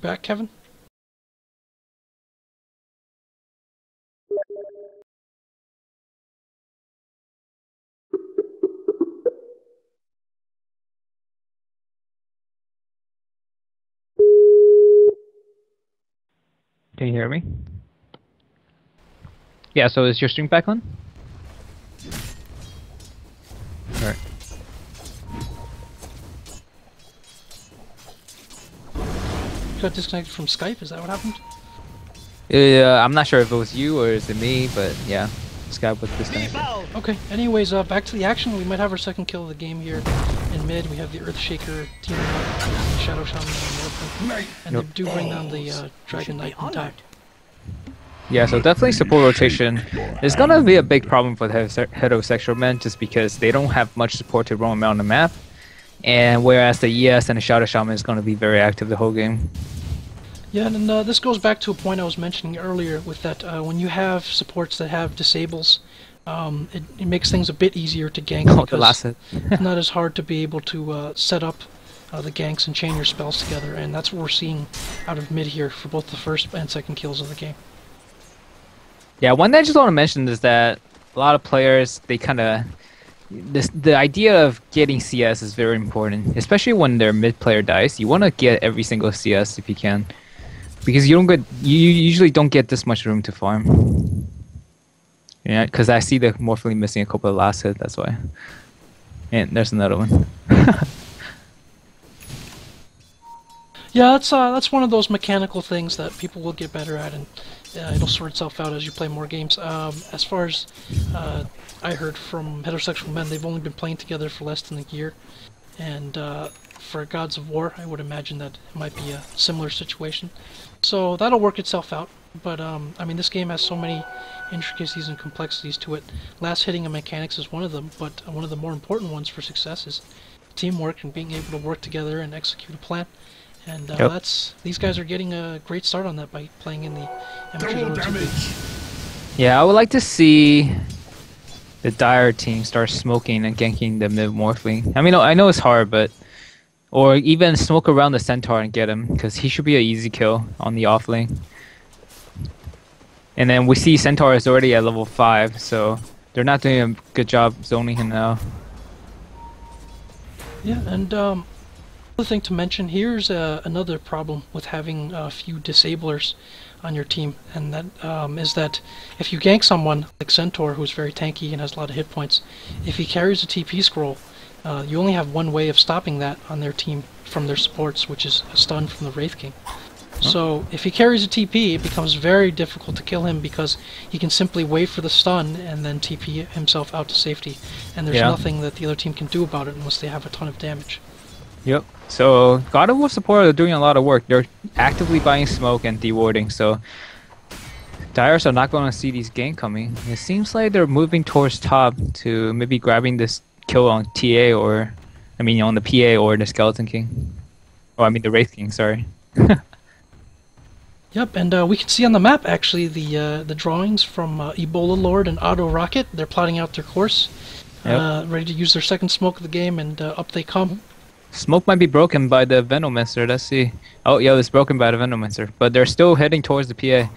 back, Kevin? Can you hear me? Yeah, so is your stream back on? Alright. You got disconnected from Skype, is that what happened? Yeah, I'm not sure if it was you or is it me, but yeah, Skype was disconnected. Okay, anyways, back to the action. We might have our second kill of the game here in mid. We have the Earthshaker teaming up with the Shadow Shaman and Morphin, and they do bring down the Dragon Knight in time. Yeah, so definitely support rotation is gonna be a big problem for the heterosexual men just because they don't have much support to roam around the map. And whereas the ES and the Shadow Shaman is gonna be very active the whole game. Yeah, and this goes back to a point I was mentioning earlier with that when you have supports that have disables, it makes things a bit easier to gank because it's not as hard to be able to set up the ganks and chain your spells together, and that's what we're seeing out of mid here for both the first and second kills of the game. Yeah, one thing I just want to mention is that a lot of players, they kind of... the idea of getting CS is very important, especially when their mid player dies. You want to get every single CS if you can, because you usually don't get this much room to farm. Yeah, because I see the Morphling missing a couple of last hit, that's why. And there's another one. Yeah, that's one of those mechanical things that people will get better at, and it'll sort itself out as you play more games. As far as I heard from heterosexual men, they've only been playing together for less than a year, and for Gods of War, I would imagine that it might be a similar situation. So that'll work itself out. But I mean, this game has so many intricacies and complexities to it. Last hitting and mechanics is one of them, but one of the more important ones for success is teamwork and being able to work together and execute a plan. And these guys are getting a great start on that by playing in the amateur damage. Yeah, I would like to see the Dire team start smoking and ganking the mid Morphling. I mean, I know it's hard, but or even smoke around the Centaur and get him, because he should be an easy kill on the off lane. And then we see Centaur is already at level 5, so they're not doing a good job zoning him now. Yeah, and another thing to mention, here's another problem with having a few disablers on your team, and that is that if you gank someone like Centaur, who's very tanky and has a lot of hit points, if he carries a TP scroll, you only have one way of stopping that on their team from their supports, which is a stun from the Wraith King. So if he carries a TP, it becomes very difficult to kill him because he can simply wait for the stun and then TP himself out to safety, and there's nothing that the other team can do about it unless they have a ton of damage. Yep. So God of War support are doing a lot of work. They're actively buying smoke and dewarding, so Dyers are not going to see these gank coming. It seems like they're moving towards top to maybe grabbing this kill on TA or, I mean, on the PA or the Skeleton King. Oh, I mean the Wraith King, sorry. Yep, and we can see on the map actually the drawings from Ebola Lord and Auto Rocket. They're plotting out their course, ready to use their second smoke of the game, and up they come. Smoke might be broken by the Venomancer, let's see. Oh, yeah, it's broken by the Venomancer, but they're still heading towards the PA.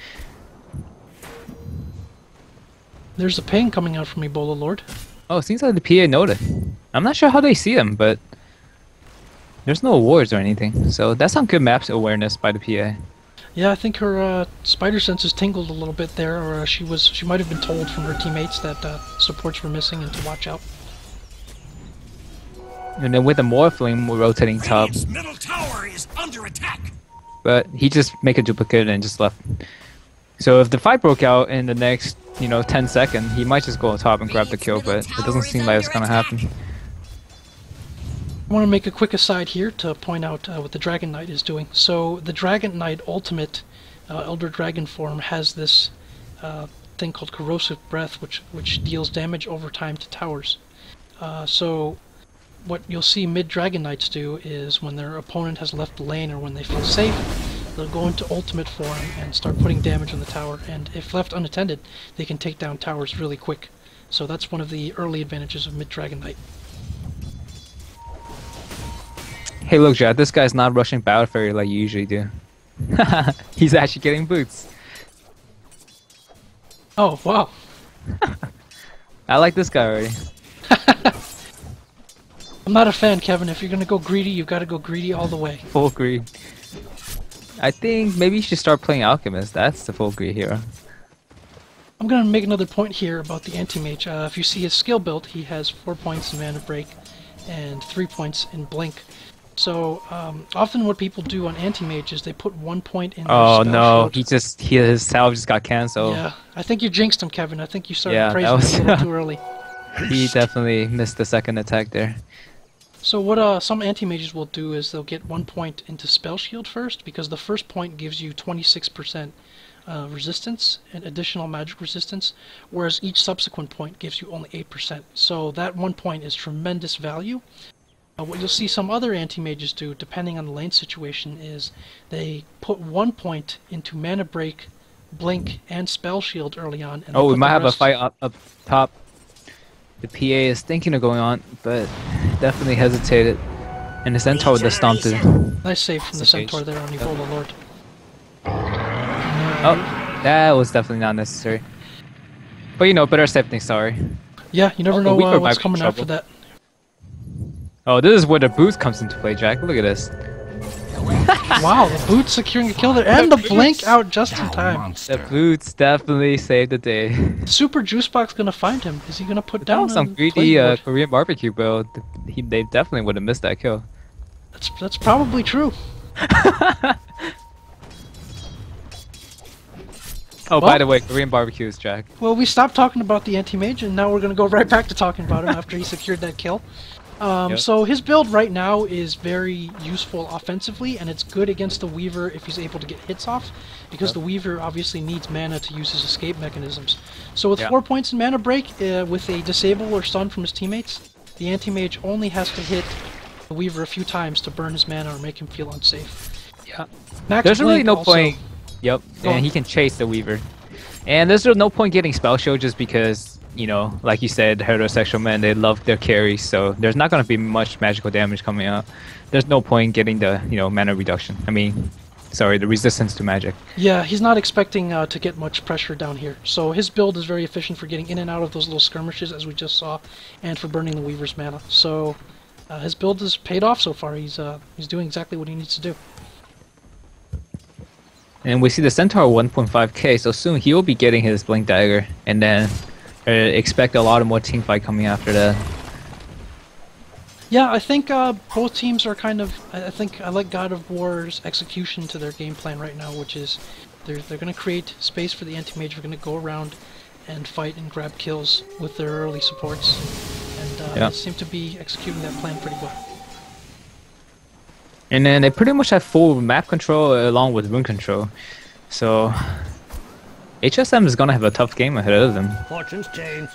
There's a ping coming out from Ebola Lord. Oh, it seems like the PA noted. I'm not sure how they see them, but there's no awards or anything, so that's some good maps awareness by the PA. Yeah, I think her spider senses tingled a little bit there, or she might have been told from her teammates that supports were missing and to watch out. And then with the Morphling rotating top, middle tower is under attack. But he just make a duplicate and just left. So if the fight broke out in the next, 10 seconds, he might just go on top and grab the kill, but it doesn't seem like it's gonna happen. I want to make a quick aside here to point out what the Dragon Knight is doing. So the Dragon Knight Ultimate Elder Dragon form has this thing called Corrosive Breath, which deals damage over time to towers. So what you'll see mid-Dragon Knights do is when their opponent has left the lane or when they feel safe, they'll go into ultimate form and start putting damage on the tower, and if left unattended, they can take down towers really quick. So that's one of the early advantages of mid-Dragon Knight. Hey look, Jad, this guy's not rushing Battle Fairy like you usually do. He's actually getting boots. Oh, wow. I like this guy already. I'm not a fan, Kevin. If you're gonna go greedy, you've got to go greedy all the way. Full greed. I think maybe you should start playing Alchemist. That's the full greed hero. I'm gonna make another point here about the anti-mage. If you see his skill build, he has 4 points in Mana Break and 3 points in Blink. So often what people do on anti-mage is they put 1 point in their Oh spell no, shield. his salve just got cancelled. Yeah, I think you jinxed him, Kevin. I think you started Yeah, praising that him a was- little too early. He definitely missed the second attack there. So what some anti-mages will do is they'll get 1 point into spell shield first, because the first point gives you 26% resistance and additional magic resistance, whereas each subsequent point gives you only 8%. So that 1 point is tremendous value. What you'll see some other anti-mages do, depending on the lane situation, is they put 1 point into Mana Break, Blink, and Spell Shield early on. And Oh, we put might the have a rest- fight up top. The PA is thinking of going on, but definitely hesitated. And the Centaur with the stomp too. Nice save from the It's okay. Centaur there on Evola Lord. Oh, that was definitely not necessary. But you know, better safe than sorry. Yeah, you never Oh, know the Weaver might what's be in coming after trouble. that. Oh, this is where the boost comes into play, Jack. Look at this. Wow, the boot securing a kill there, and the blink out just in time. The boots definitely saved the day. Super Juice Box gonna find him. Is he gonna put That down was some a greedy playboard? Korean barbecue build. They definitely would have missed that kill. That's probably true. Oh, Well- by the way, Korean barbecues, Jack. Well, we stopped talking about the anti-mage, and now we're gonna go right back to talking about him after he secured that kill. Yep. So his build right now is very useful offensively, and it's good against the Weaver if he's able to get hits off, because Yep. the Weaver obviously needs mana to use his escape mechanisms. So with Yeah. 4 points in Mana Break, with a disable or stun from his teammates, the anti-mage only has to hit the Weaver a few times to burn his mana or make him feel unsafe. Yeah. Max There's really Blink no also- point. Yep, Go and on. he can chase the Weaver. And there's no point getting Spell Shield just because, you know, like you said, heterosexual men, they love their carries, so there's not going to be much magical damage coming out. There's no point getting the, you know, mana reduction. I mean, sorry, the resistance to magic. Yeah, he's not expecting to get much pressure down here. So his build is very efficient for getting in and out of those little skirmishes, as we just saw, and for burning the Weaver's mana. So his build has paid off so far. He's doing exactly what he needs to do. And we see the Centaur 1.5k, so soon he will be getting his Blink Dagger, and then expect a lot of more team fight coming after that. Yeah, I think both teams are kind of. I think I like God of War's execution to their game plan right now, which is they're going to create space for the anti-mage. We're going to go around and fight and grab kills with their early supports, and Yeah. they seem to be executing that plan pretty well. And then they pretty much have full map control along with rune control. So HSM is gonna have a tough game ahead of them. Fortune's change.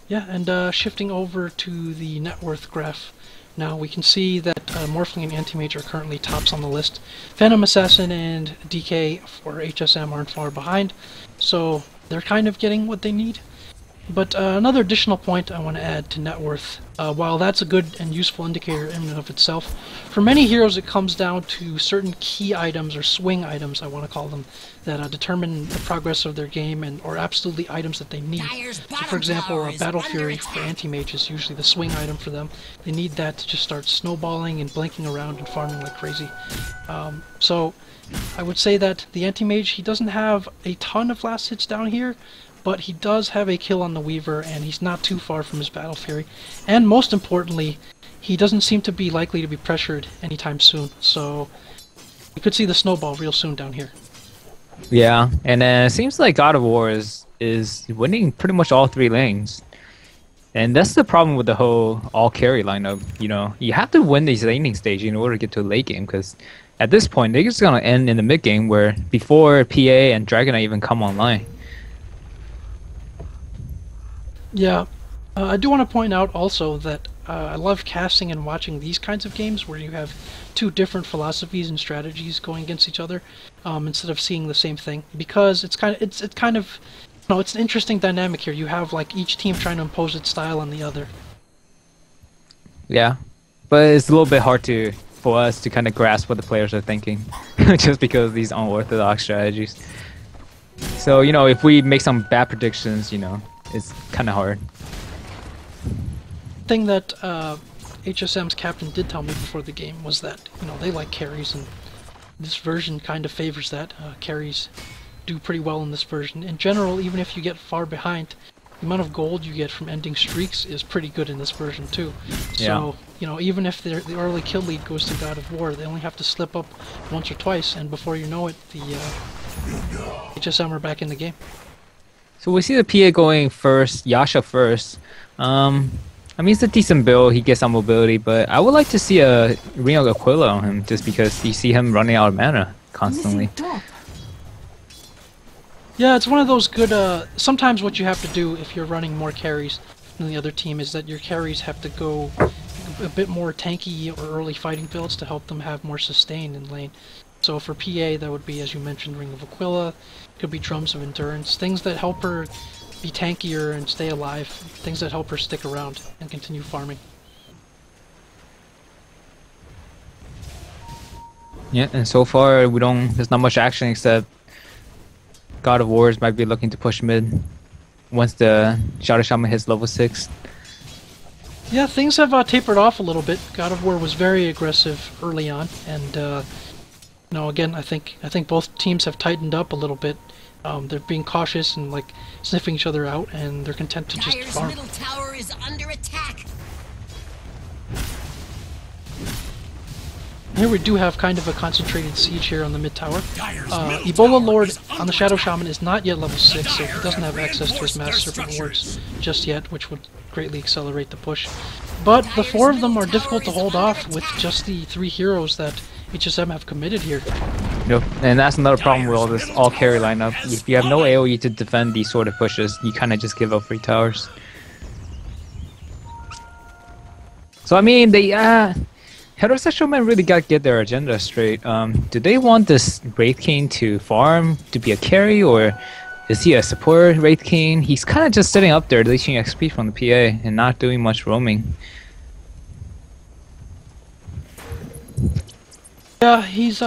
Yeah, and shifting over to the net worth graph, now we can see that Morphling and Anti-Mage are currently tops on the list. Phantom Assassin and DK for HSM aren't far behind, so they're kind of getting what they need. But another additional point I want to add to net worth, while that's a good and useful indicator in and of itself, for many heroes it comes down to certain key items, or swing items I want to call them, that determine the progress of their game, and or absolutely items that they need. So for example, Battle Fury for Anti-Mage is usually the swing item for them. They need that to just start snowballing and blinking around and farming like crazy. So I would say that the Anti-Mage, he doesn't have a ton of last hits down here, but he does have a kill on the Weaver, and he's not too far from his Battle Fury. And most importantly, he doesn't seem to be likely to be pressured anytime soon, so you could see the snowball real soon down here. Yeah, and it seems like God of War is winning pretty much all three lanes. And that's the problem with the whole all carry lineup. You know, you have to win these laning stage in order to get to a late game, because at this point they're just gonna end in the mid game where before PA and Dragonite even come online. Yeah, I do want to point out also that I love casting and watching these kinds of games where you have two different philosophies and strategies going against each other, instead of seeing the same thing, because it's kind of you know, it's an interesting dynamic here. You have like each team trying to impose its style on the other. Yeah, but it's a little bit hard to for us to kind of grasp what the players are thinking, just because of these unorthodox strategies. So, you know, if we make some bad predictions, you know, it's kind of hard. Thing that HSM's captain did tell me before the game was that, you know, they like carries, and this version kind of favors that. Carries do pretty well in this version. In general, even if you get far behind, the amount of gold you get from ending streaks is pretty good in this version too. So, you know, even if the early kill lead goes to God of War, they only have to slip up once or twice, and before you know it, the HSM are back in the game. So we see the PA going first, Yasha first. I mean, it's a decent build, he gets some mobility, but I would like to see a Ring of Aquila on him, just because you see him running out of mana constantly. Yeah, it's one of those good, sometimes what you have to do if you're running more carries than the other team is that your carries have to go a bit more tanky or early fighting builds to help them have more sustain in lane. So for PA, that would be, as you mentioned, Ring of Aquila, could be Drums of Endurance, things that help her be tankier and stay alive, things that help her stick around and continue farming. Yeah, and so far there's not much action except God of Wars might be looking to push mid once the Shadow Shaman hits level 6. Yeah, things have tapered off a little bit. God of War was very aggressive early on, and you know, again, I think both teams have tightened up a little bit. They're being cautious and like sniffing each other out, and they're content to just farm. Middle tower is under attack. Here we do have kind of a concentrated siege here on the mid tower. Ebola Lord on the Shadow Shaman is not yet level 6, so he doesn't have access to his Mass Serpent wards just yet, which would greatly accelerate the push. But the 4 of them are difficult to hold off with just the 3 heroes that HSM have committed here. Yep, and that's another problem with all this all-carry lineup. If you have no AoE to defend these sort of pushes, you kind of just give up free towers. So I mean, Heterosexual men really got to get their agenda straight. Do they want this Wraith King to farm, to be a carry, or is he a support Wraith King? He's kind of just sitting up there, leeching XP from the PA and not doing much roaming. Yeah, he's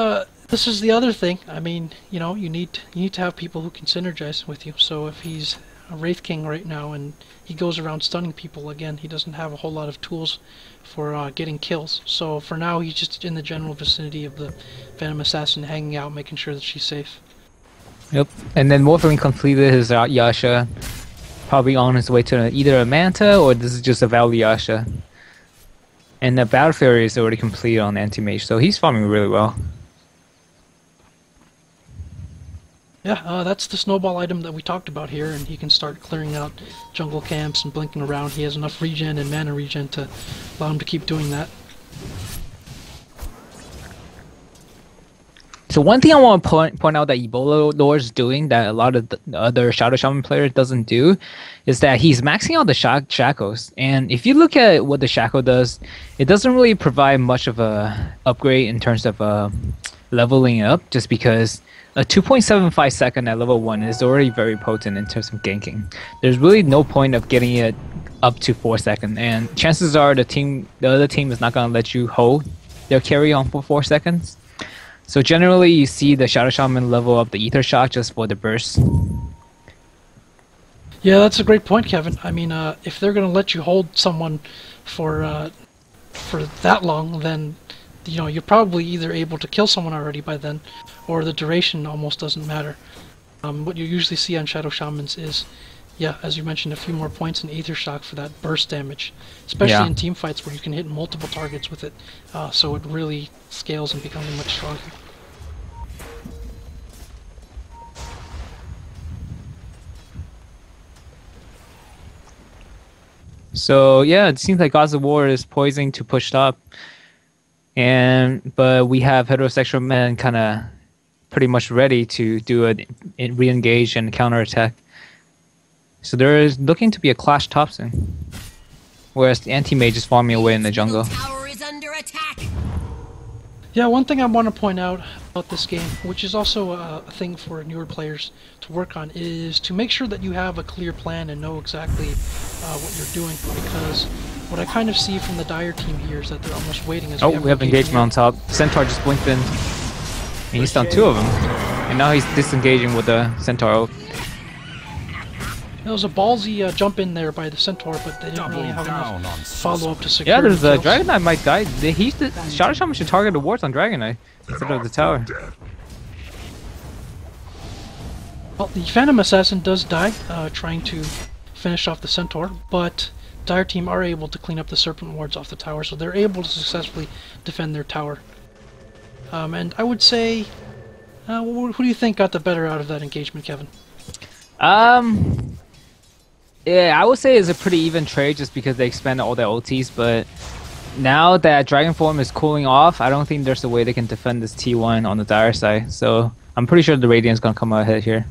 this is the other thing. I mean, you know, you need to have people who can synergize with you. So if he's a Wraith King right now and he goes around stunning people again, he doesn't have a whole lot of tools for getting kills. So for now, he's just in the general vicinity of the Venom Assassin, hanging out, making sure that she's safe. Yep, and then Morphling completed his Yasha, probably on his way to either a Manta or this is just a Valley Yasha. And the Battle Fury is already complete on Anti-Mage, so he's farming really well. Yeah, that's the snowball item that we talked about here, and he can start clearing out jungle camps and blinking around. He has enough regen and mana regen to allow him to keep doing that. So one thing I want to point out that Ebola Lord is doing that a lot of the other Shadow Shaman players doesn't do is that he's maxing out the shackles. And if you look at what the shackle does, it doesn't really provide much of a upgrade in terms of leveling up, just because a 2.75 second at level 1 is already very potent in terms of ganking. There's really no point of getting it up to 4 seconds, and chances are the other team is not going to let you hold their carry on for 4 seconds. So generally you see the Shadow Shaman level up the Ether Shock just for the burst. Yeah, that's a great point, Kevin. I mean, if they're going to let you hold someone for that long, then you know, you're probably either able to kill someone already by then, or the duration almost doesn't matter. What you usually see on Shadow Shamans is, yeah, as you mentioned, a few more points in Aether Shock for that burst damage, especially in team fights where you can hit multiple targets with it, so it really scales and becomes much stronger. So yeah, it seems like Gods of War is poising to push top. But we have Heterosexual men kind of pretty much ready to do a re-engage and counter-attack. So there is looking to be a clash top soon, whereas the anti-mage is farming away in the jungle. Tower is under attack. Yeah, one thing I want to point out about this game, which is also a thing for newer players to work on, is to make sure that you have a clear plan and know exactly what you're doing, because what I kind of see from the Dire team here is that they're almost waiting as Oh, we have engagement on top. Centaur just blinked in. And he's done 2 of them. And now he's disengaging with the Centaur ult. There was a ballsy jump in there by the Centaur, but they didn't really have enough follow-up to secure. Yeah, there's the a kills. Dragon Knight might die. Shadow Shaman should target the wards on Dragon Knight instead of the tower. Well, the Phantom Assassin does die, trying to finish off the Centaur, but Dire team are able to clean up the Serpent wards off the tower, so they're able to successfully defend their tower. And I would say, who do you think got the better out of that engagement, Kevin? Yeah, I would say it's a pretty even trade just because they expanded all their ultis, but now that Dragon Form is cooling off, I don't think there's a way they can defend this T1 on the Dire side, so I'm pretty sure the Radiant's gonna come out ahead here.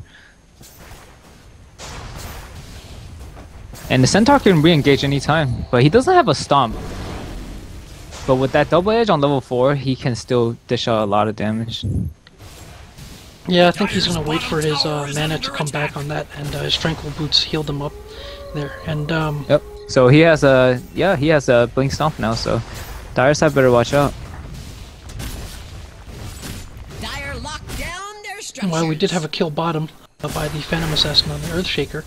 And the Centaur can re-engage anytime, but he doesn't have a stomp. But with that double edge on level 4, he can still dish out a lot of damage. Yeah, I think he's going to wait for his mana to come back on that, and his Tranquil Boots healed him up there. And Yep. So he has a Blink Stomp now, so Dire side better watch out. Dire locked down their structures. while we did have a kill bottom by the Phantom Assassin on the Earthshaker.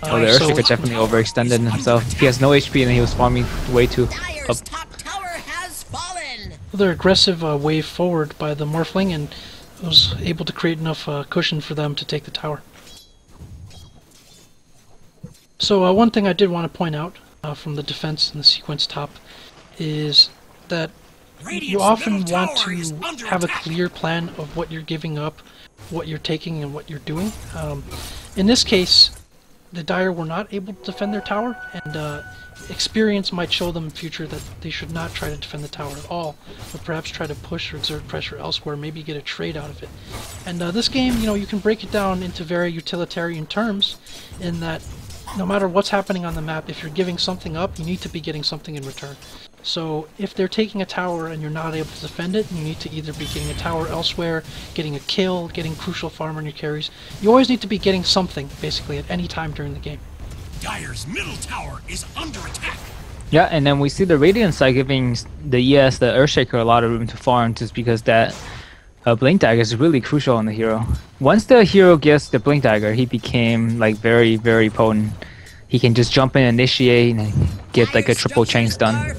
Oh, the Earthshaker definitely overextended himself. He has no HP and he was farming way too up. Dire's top tower has fallen. Their aggressive wave forward by the Morphling and was able to create enough cushion for them to take the tower. So one thing I did want to point out from the defense in the sequence top is that you often want to have a clear plan of what you're giving up, what you're taking, and what you're doing. In this case, the Dire were not able to defend their tower, and experience might show them in future that they should not try to defend the tower at all, but perhaps try to push or exert pressure elsewhere, maybe get a trade out of it. And this game, you know, you can break it down into very utilitarian terms in that no matter what's happening on the map, if you're giving something up, you need to be getting something in return. So if they're taking a tower and you're not able to defend it, you need to either be getting a tower elsewhere, getting a kill, getting crucial farm on your carries. You always need to be getting something, basically, at any time during the game. Dire's middle tower is under attack. Yeah, and then we see the Radiant side giving the ES, the Earthshaker, a lot of room to farm just because that Blink Dagger is really crucial on the hero. Once the hero gets the Blink Dagger, he became like very, very potent. He can just jump in, initiate, and get like a triple chain stun.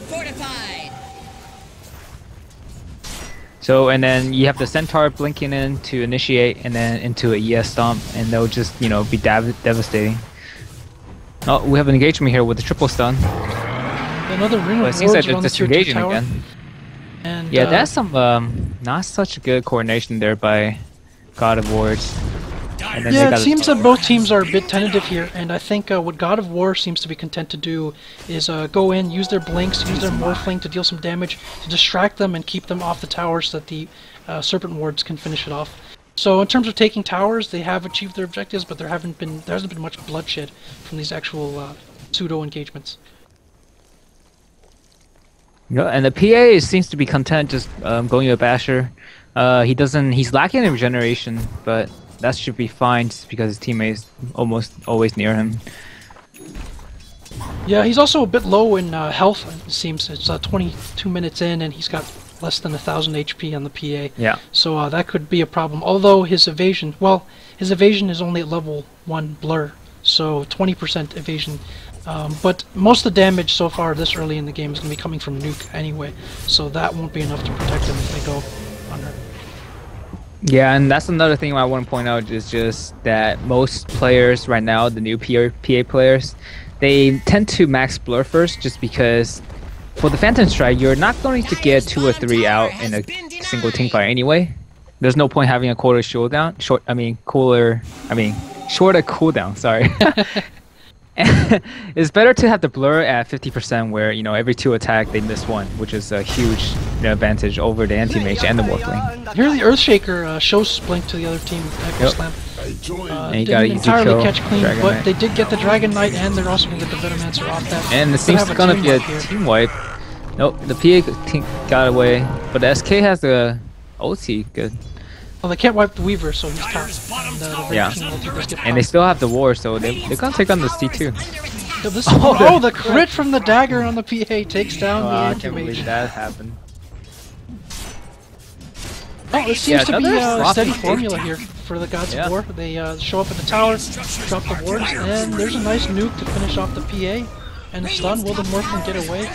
So, and then you have the Centaur blinking in to initiate, and then into a ES stomp, and they'll just, you know, be devastating. Oh, we have an engagement here with the triple stun. Another ring Well, of it seems like wards they're around the tier 2 disengaging tower. again. And, Yeah, that's some not such good coordination there by God of Wars. And then they yeah, it got seems that both teams are a bit tentative here, and I think what God of War seems to be content to do is go in, use their blinks, use their Morphling to deal some damage, to distract them and keep them off the tower so that the Serpent Wards can finish it off. So in terms of taking towers, they have achieved their objectives, but there hasn't been much bloodshed from these actual pseudo engagements. Yeah, and the PA seems to be content just going to a basher. He's lacking in regeneration, but that should be fine just because his teammates almost always near him. Yeah, he's also a bit low in health, it seems. It's 22 minutes in, and he's got less than 1,000 HP on the PA. Yeah. So that could be a problem. Although his evasion is only at level 1 blur, so 20% evasion. But most of the damage so far this early in the game is going to be coming from nuke anyway, so that won't be enough to protect him if they go under. Yeah, and that's another thing I want to point out is just that most players right now, the new PA players, they tend to max blur first just because for the Phantom Strike, you're not going to get 2 or 3 out in a single teamfight anyway. There's no point having a shorter cooldown, sorry. It's better to have the blur at 50% where, you know, every 2 attack they miss 1, which is a huge advantage over the anti-mage and the Morphling. Here the Earthshaker shows Blink to the other team, Echo Slam. And you got Didn't an easy entirely kill, catch clean, Dragon but Knight. they did get the Dragon Knight, and they're also going to get the Venomancer off that. And it So they seems have gonna team be a wipe here. team wipe. Nope, the PA team got away, but the SK has the ulti, good. Well, they can't wipe the Weaver, so he's top. And the Yeah. Raging ulti does get And they popped. still have the war, so they're gonna take on this T2. So this oh, the crit from the dagger on the PA takes down Oh, the I anti-mage. can't believe that happened. Oh, it seems to be another a steady sloppy formula safety. here for the Gods Yeah. of War. They show up at the tower, drop the wards, and there's a nice nuke to finish off the PA. And a stun. Will the Morphling get away?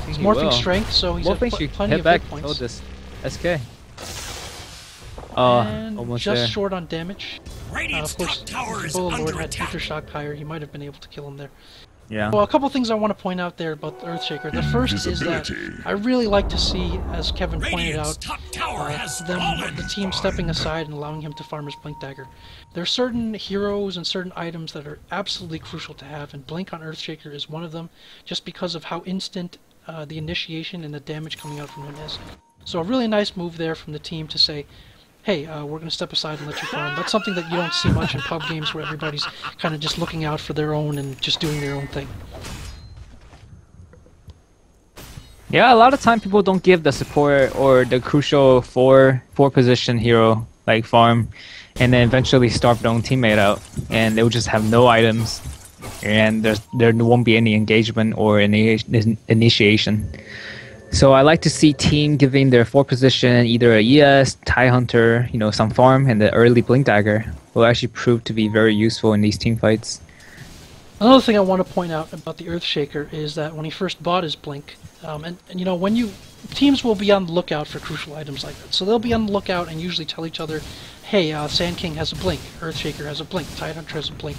He's He morphing will. strength, so he's Morphling at should plenty hit of back. hit Oh, points. this SK. Oh, And almost just there. short on damage. Radiant's Of course, top tower if is Bullet Lord under had attack. Ether Shock higher, he might have been able to kill him there. Yeah. Well, a couple things I want to point out there about the Earthshaker. The first is that I really like to see, as Kevin pointed Radiant's out, top tower has the fallen. team stepping aside and allowing him to farm his Blink Dagger. There are certain heroes and certain items that are absolutely crucial to have, and Blink on Earthshaker is one of them, just because of how instant the initiation and the damage coming out from him is. So a really nice move there from the team to say, hey, we're going to step aside and let you farm. That's something that you don't see much in pub games where everybody's kind of just looking out for their own and just doing their own thing. Yeah, a lot of time people don't give the support or the crucial four position hero like farm, and then eventually starve their own teammate out, and they will just have no items, and there won't be any engagement or any initiation. So I like to see team giving their 4 position either a ES, TIE Hunter, some farm, and the early Blink Dagger will actually prove to be very useful in these team fights. Another thing I want to point out about the Earthshaker is that when he first bought his Blink, when teams will be on the lookout for crucial items like that. So they'll be on the lookout and usually tell each other, hey, Sand King has a Blink, Earthshaker has a Blink, TIE Hunter has a Blink.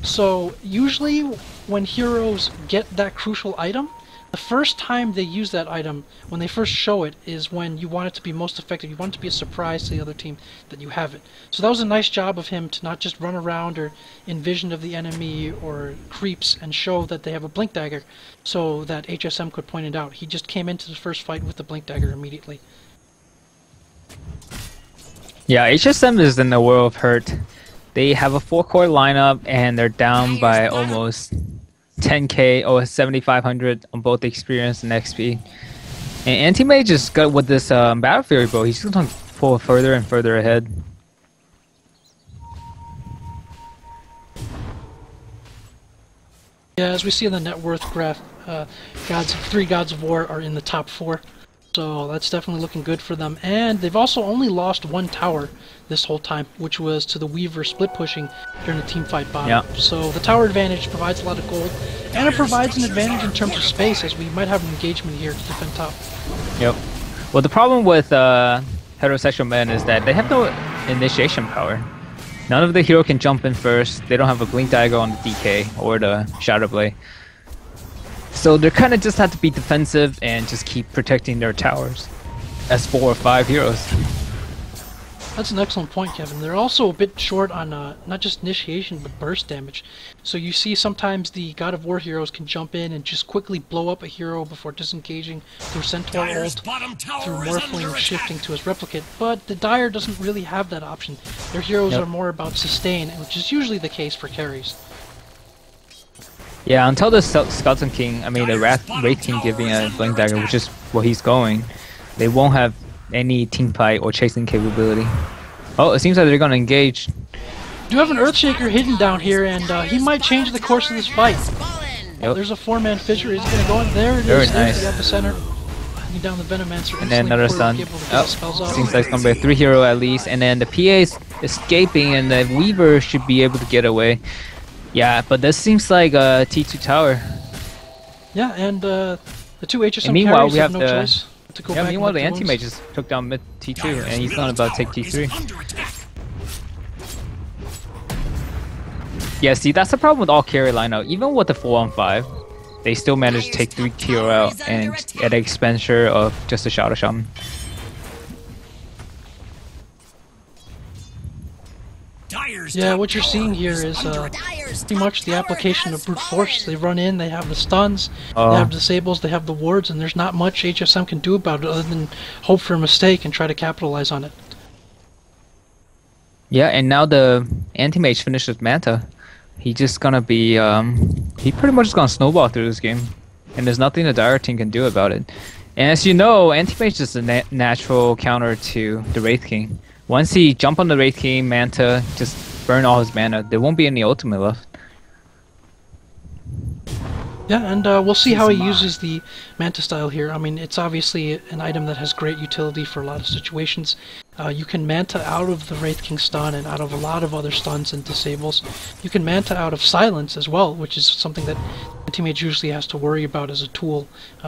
So usually when heroes get that crucial item, the first time they use that item, when they first show it, is when you want it to be most effective. You want it to be a surprise to the other team that you have it. So that was a nice job of him to not just run around or envision of the enemy or creeps and show that they have a Blink Dagger so that HSM could point it out. He just came into the first fight with the Blink Dagger immediately. Yeah, HSM is in the world of hurt. They have a 4-core lineup and they're down by almost 10k or 7,500 on both experience and XP. And Anti-Mage just got with this Battle Fury bow, he's just gonna pull further and further ahead. Yeah, as we see in the net worth graph, 3 Gods of War are in the top 4. So that's definitely looking good for them. And they've also only lost 1 tower this whole time, which was to the Weaver split pushing during the team fight bottom. Yeah. So the tower advantage provides a lot of gold, and it provides an advantage in terms of space, as we might have an engagement here to defend top. Yep. Well, the problem with heterosexual men is that they have no initiation power. None of the hero can jump in first. They don't have a Blink Dagger on the DK or the Shadow Blade. So they kind of just have to be defensive and just keep protecting their towers as 4 or 5 heroes. That's an excellent point, Kevin. They're also a bit short on not just initiation, but burst damage. So you see sometimes the God of War heroes can jump in and just quickly blow up a hero before disengaging through Centaur Dire's ult, bottom tower through is under Morphling attack. shifting to his replicate. But the Dire doesn't really have that option. Their heroes Yep. are more about sustain, which is usually the case for carries. Yeah, until the Skeleton King, the Wraith King giving a Blink Dagger, which is where he's going, they won't have any team fight or chasing capability. Oh, it seems like they're gonna engage. You have an Earthshaker hidden down here, and he might change the course of this fight. Yep. There's a 4-man fissure. He's going to go in. There it Very is. There's nice. the epicenter. Bringing down the Venomancer. And then instantly another before stun. he's able to get Oh, his spells off. seems like it's gonna be a 3 hero at least. And then the PA is escaping, and the Weaver should be able to get away. Yeah, but this seems like a T2 tower. Yeah, and the 2 HSM And meanwhile, carries we have have no the- choice to go Yeah, back meanwhile and the lick the Anti-Mage wounds. just took down mid T2, Dire's and he's middle not about to take tower is T3. under attack. Yeah, see, that's the problem with all carry lineup. Even with the 4-on-5, they still manage to take 3 hero out and at the expenditure of just a Shadow Shaman. Dire's Yeah, top what you're tower seeing here is under pretty much the application of brute force. They run in, they have the stuns, Oh. they have disables, they have the wards, and there's not much HSM can do about it other than hope for a mistake and try to capitalize on it. Yeah, and now the Anti-Mage finished with Manta. He just gonna be, he pretty much is gonna snowball through this game. And there's nothing the Dire team can do about it. And as you know, Anti-Mage is a natural counter to the Wraith King. Once he jump on the Wraith King, Manta just burn all his mana. There won't be any ultimate left. Yeah, and we'll see how he uses the Manta style here. I mean, it's obviously an item that has great utility for a lot of situations. You can Manta out of the Wraith King stun and out of a lot of other stuns and disables. You can Manta out of silence as well, which is something that the teammate usually has to worry about as a tool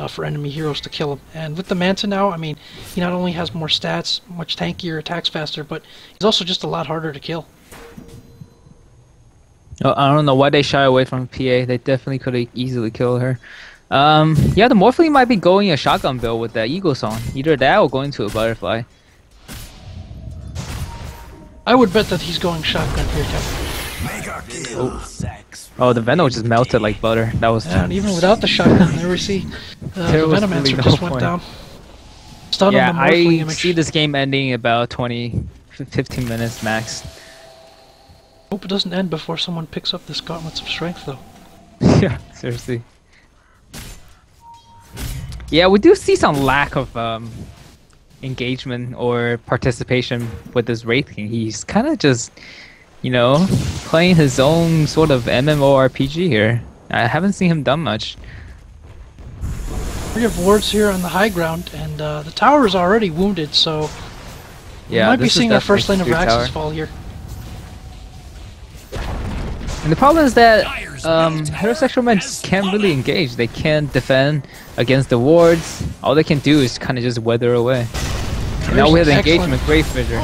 for enemy heroes to kill him. And with the Manta now, I mean, he not only has more stats, much tankier, attacks faster, but he's also just a lot harder to kill. Oh, I don't know why they shy away from PA. They definitely could have easily killed her. Yeah, the Morphling might be going a shotgun build with that Eagle Song. Either that or going to a Butterfly. I would bet that he's going shotgun here, Kevin. Oh, the Venom just melted like butter. That was. Yeah, and even without the shotgun, there we see the was Venomancer really no just went point. down. Stun Yeah, on the Morphling I image. see this game ending in about 15 minutes max. Hope it doesn't end before someone picks up this Gauntlets of Strength, though. Yeah, seriously. Yeah, we do see some lack of engagement or participation with this Wraith King. He's kind of just, you know, playing his own sort of MMORPG here. I haven't seen him done much. We have wards here on the high ground, and the tower is already wounded, so Yeah, we might be this is seeing our first lane of definitely Rax's tower. fall here. And the problem is that heterosexual men just can't really engage. They can't defend against the wards. All they can do is kind of just weather away. And now we have the Excellent. engagement, Grave Fissure.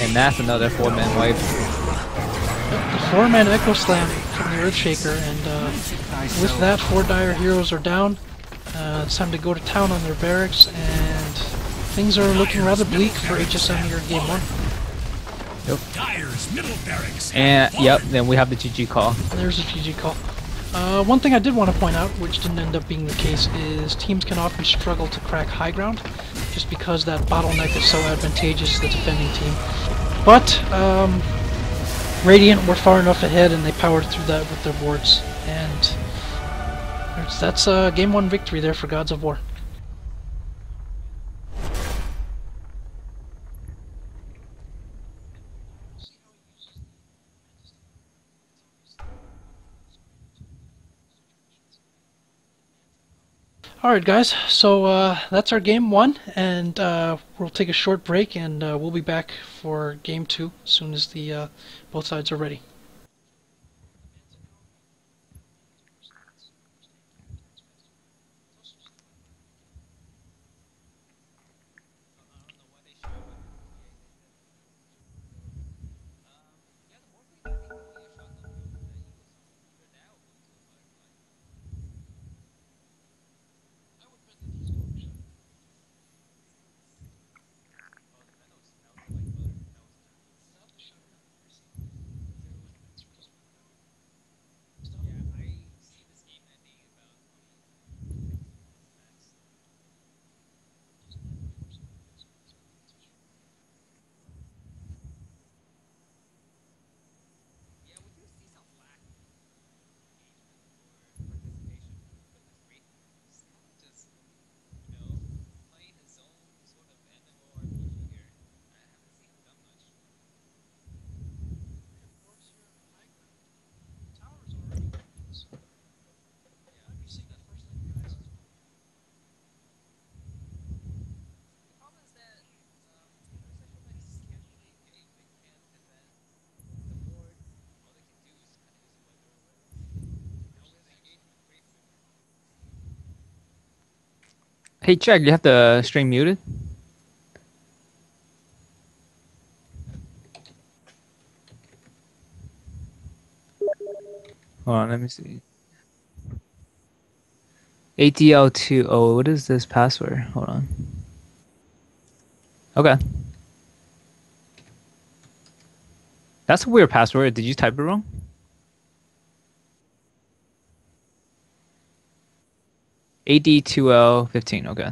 And that's another 4-man wipe. The 4-man Echo Slam from the Earthshaker, and with that, 4 Dire heroes are down. It's time to go to town on their barracks, and things are looking rather bleak for HSM here in Game 1. Dire's middle barracks. And yep, then we have the GG call. There's a GG call. One thing I did want to point out, which didn't end up being the case, is teams can often struggle to crack high ground, just because that bottleneck is so advantageous to the defending team. But, Radiant were far enough ahead and they powered through that with their wards, and that's a Game 1 victory there for Gods of War. Alright guys, so that's our Game 1, and we'll take a short break, and we'll be back for Game 2 as soon as the both sides are ready. Hey, check, you have the stream muted? Hold on, let me see. AD2L, what is this password? Hold on. Okay. That's a weird password. Did you type it wrong? AD2L15, okay.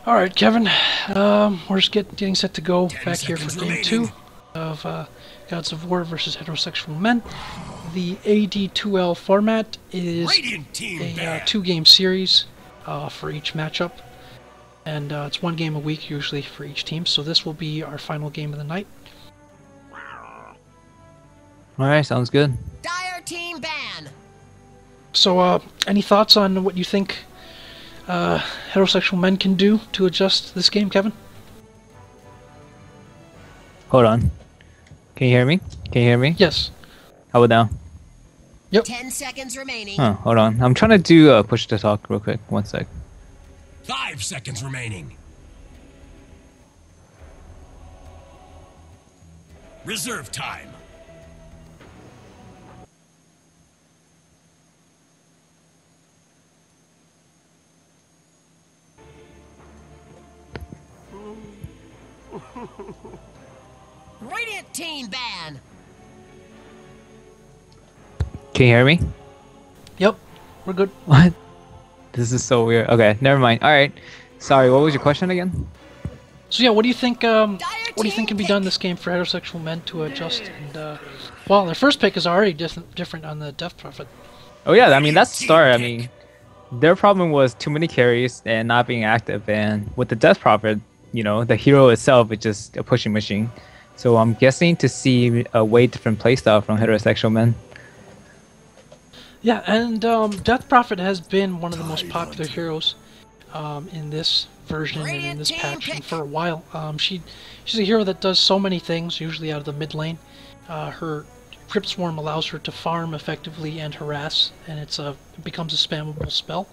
All right, Kevin. We're just getting set to go back here for game 2 of Gods of War versus Heterosexual Men. The AD2L format is Radiant team a ban. 2-game series for each matchup, and it's 1 game a week usually for each team. So this will be our final game of the night. All right, sounds good. Dire team ban. So, any thoughts on what you think Heterosexual Men can do to adjust this game, Kevin? Hold on. Can you hear me? Can you hear me? Yes. How about now? 10 seconds remaining. Huh, hold on. I'm trying to do push to talk real quick. 1 sec. 5 seconds remaining. Reserve time. Radiant team ban. Can you hear me? Yep. We're good. What? This is so weird. Okay, never mind. All right. Sorry, what was your question again? So yeah, what do you think? What do you think can be done in this game for Heterosexual Men to adjust? And well, their first pick is already different on the Death Prophet. Oh yeah, I mean that's the start. I mean, their problem was too many carries and not being active, and with the Death Prophet, you know, the hero itself is just a pushing machine. So I'm guessing to see a way different playstyle from Heterosexual Men. Yeah, and Death Prophet has been one of the most popular heroes in this version and in this patch and for a while. She's a hero that does so many things, usually out of the mid lane. Her Crypt Swarm allows her to farm effectively and harass, and it becomes a spammable spell.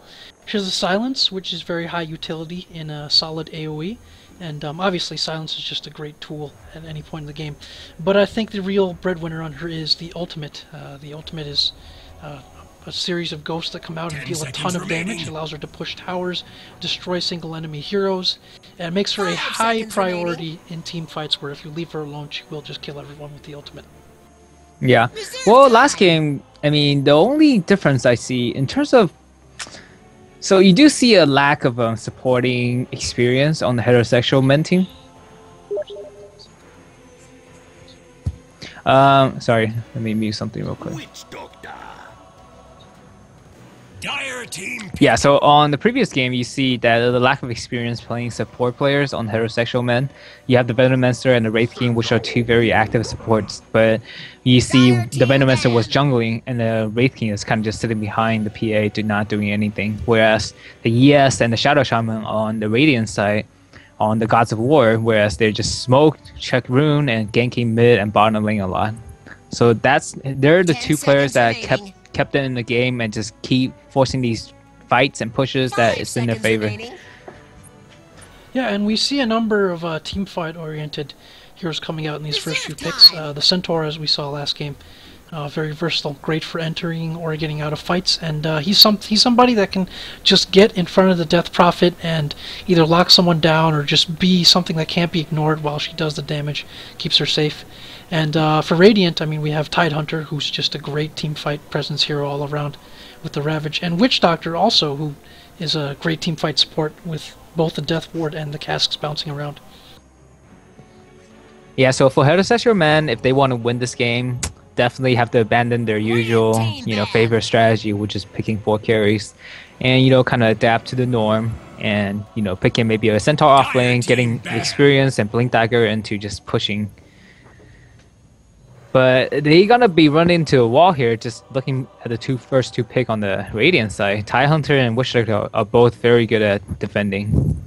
She has a Silence, which is very high utility in a solid AoE, and obviously Silence is just a great tool at any point in the game. But I think the real breadwinner on her is the Ultimate. The Ultimate is a series of ghosts that come out and deal a ton of damage. It allows her to push towers, destroy single enemy heroes, and makes her a high priority in team fights where if you leave her alone, she will just kill everyone with the Ultimate. Yeah. Well, last game, I mean, the only difference I see in terms of, so you do see a lack of supporting experience on the Heterosexual Men team. Sorry, let me mute something real quick. Witch doctor. Dire team pick. Yeah, so on the previous game, you see that the lack of experience playing support players on heterosexual men. You have the Venomancer and the Wraith King, which are two very active supports, but you see the Venomancer was jungling, and the Wraith King is kind of just sitting behind the PA to not doing anything. Whereas the ES and the Shadow Shaman on the Radiant side, on the Gods of War, whereas they're just smoke, check rune, and ganking mid and bottom lane a lot. So they're the 10 two players that seconds kept remaining. kept them in the game and just keep forcing these fights and pushes that 5 it's in their seconds favor. remaining. Yeah, and we see a number of team fight-oriented heroes coming out in these first few picks. The Centaur, as we saw last game, very versatile, great for entering or getting out of fights, and he's somebody that can just get in front of the Death Prophet and either lock someone down or just be something that can't be ignored while she does the damage, keeps her safe. And for Radiant, I mean, we have Tidehunter, who's just a great team fight presence hero all around with the Ravage, and Witch Doctor also, who is a great team fight support with both the Death Ward and the casks bouncing around. Yeah, so for heterosexual men, if they want to win this game, definitely have to abandon their usual, favorite strategy, which is picking 4 carries, and kind of adapt to the norm, and picking maybe a Centaur off lane, getting experience and Blink Dagger into just pushing. But they're gonna be running into a wall here. Just looking at the first two pick on the Radiant side, Tidehunter and Witch Doctor are both very good at defending.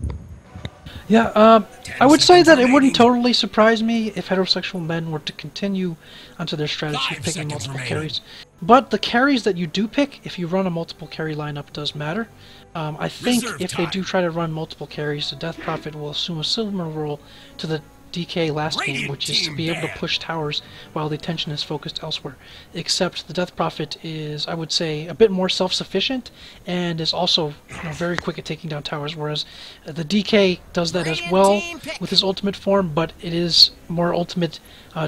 Yeah, I would say that it wouldn't totally surprise me if heterosexual men were to continue onto their strategy of picking multiple carries. But the carries that you do pick, if you run a multiple carry lineup, does matter. I think if they do try to run multiple carries, the Death Prophet will assume a similar role to the DK last game, which is to be able to push towers while the attention is focused elsewhere. Except the Death Prophet is, I would say, a bit more self-sufficient and is also very quick at taking down towers, whereas the DK does that as well with his ultimate form, but it is more ultimate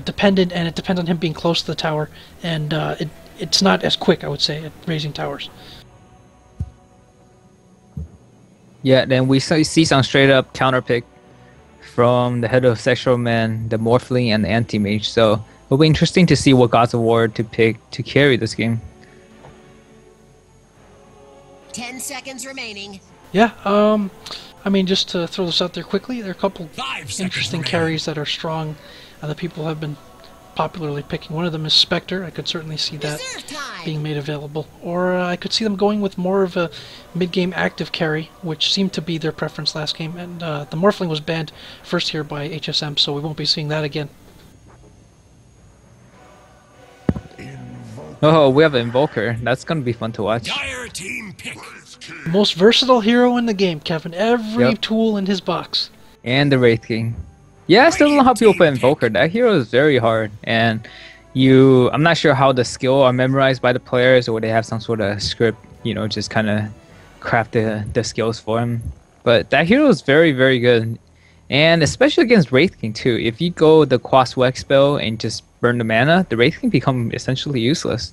dependent, and it depends on him being close to the tower, and it's not as quick, I would say, at raising towers. Yeah, then we see some straight-up counter pick from the heterosexual man, the Morphling, and the Anti-Mage. So it'll be interesting to see what Gods of War to pick to carry this game. 10 seconds remaining. Yeah, I mean, just to throw this out there quickly, there are a couple 5 seconds interesting remaining. carries that are strong that people have been popularly picking. One of them is Spectre. I could certainly see that Reserve time. being made available. Or I could see them going with more of a mid-game active carry, which seemed to be their preference last game. And the Morphling was banned first here by HSM, so we won't be seeing that again. Oh, we have an Invoker. That's gonna be fun to watch. Dire team pick. Most versatile hero in the game, Kevin. Every Yep. tool in his box. And the Wraith King. Yeah, I still don't know how people play Invoker. That hero is very hard, and I'm not sure how the skill are memorized by the players, or they have some sort of script, just kind of craft the skills for him. But that hero is very, very good, and especially against Wraith King too. If you go the Quas Wex spell and just burn the mana, the Wraith King become essentially useless.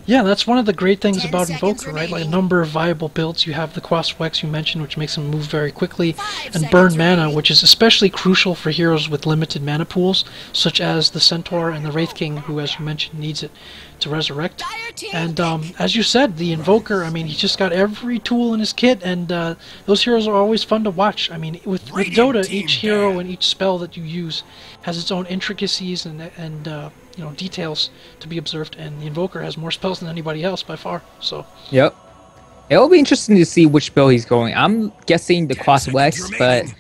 Yeah, that's one of the great things 10 about seconds Invoker, right? Like a remaining. number of viable builds. You have the Quas Wex you mentioned, which makes him move very quickly, 5 and burn seconds mana, remaining. which is especially crucial for heroes with limited mana pools, such as the Centaur and the Wraith King, who, as you mentioned, needs it to resurrect. Dire team And pick. as you said, the Invoker, I mean, he's just got every tool in his kit, and those heroes are always fun to watch. I mean, with Dota, each hero and each spell that you use has its own intricacies and details to be observed, and the Invoker has more spells than anybody else by far. So Yep. It'll be interesting to see which build he's going. I'm guessing the 10 Quas seconds Wex, but remaining.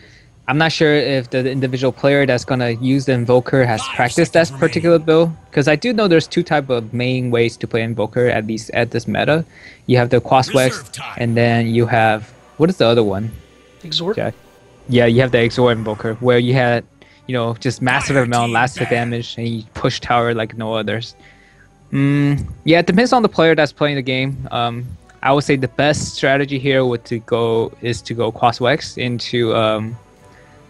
I'm not sure if the individual player that's gonna use the Invoker has 5 practiced that seconds particular build. Because I do know there's two type of main ways to play Invoker, at least at this meta. You have the Quas Wex, Reserve time. and then you have, what is the other one, Exhort. Jack? Yeah, you have the Exort Invoker, where you had, just massive Dire amount team last hit ban. damage, and you push tower like no others. Yeah, it depends on the player that's playing the game. I would say the best strategy here is to go Quas Wex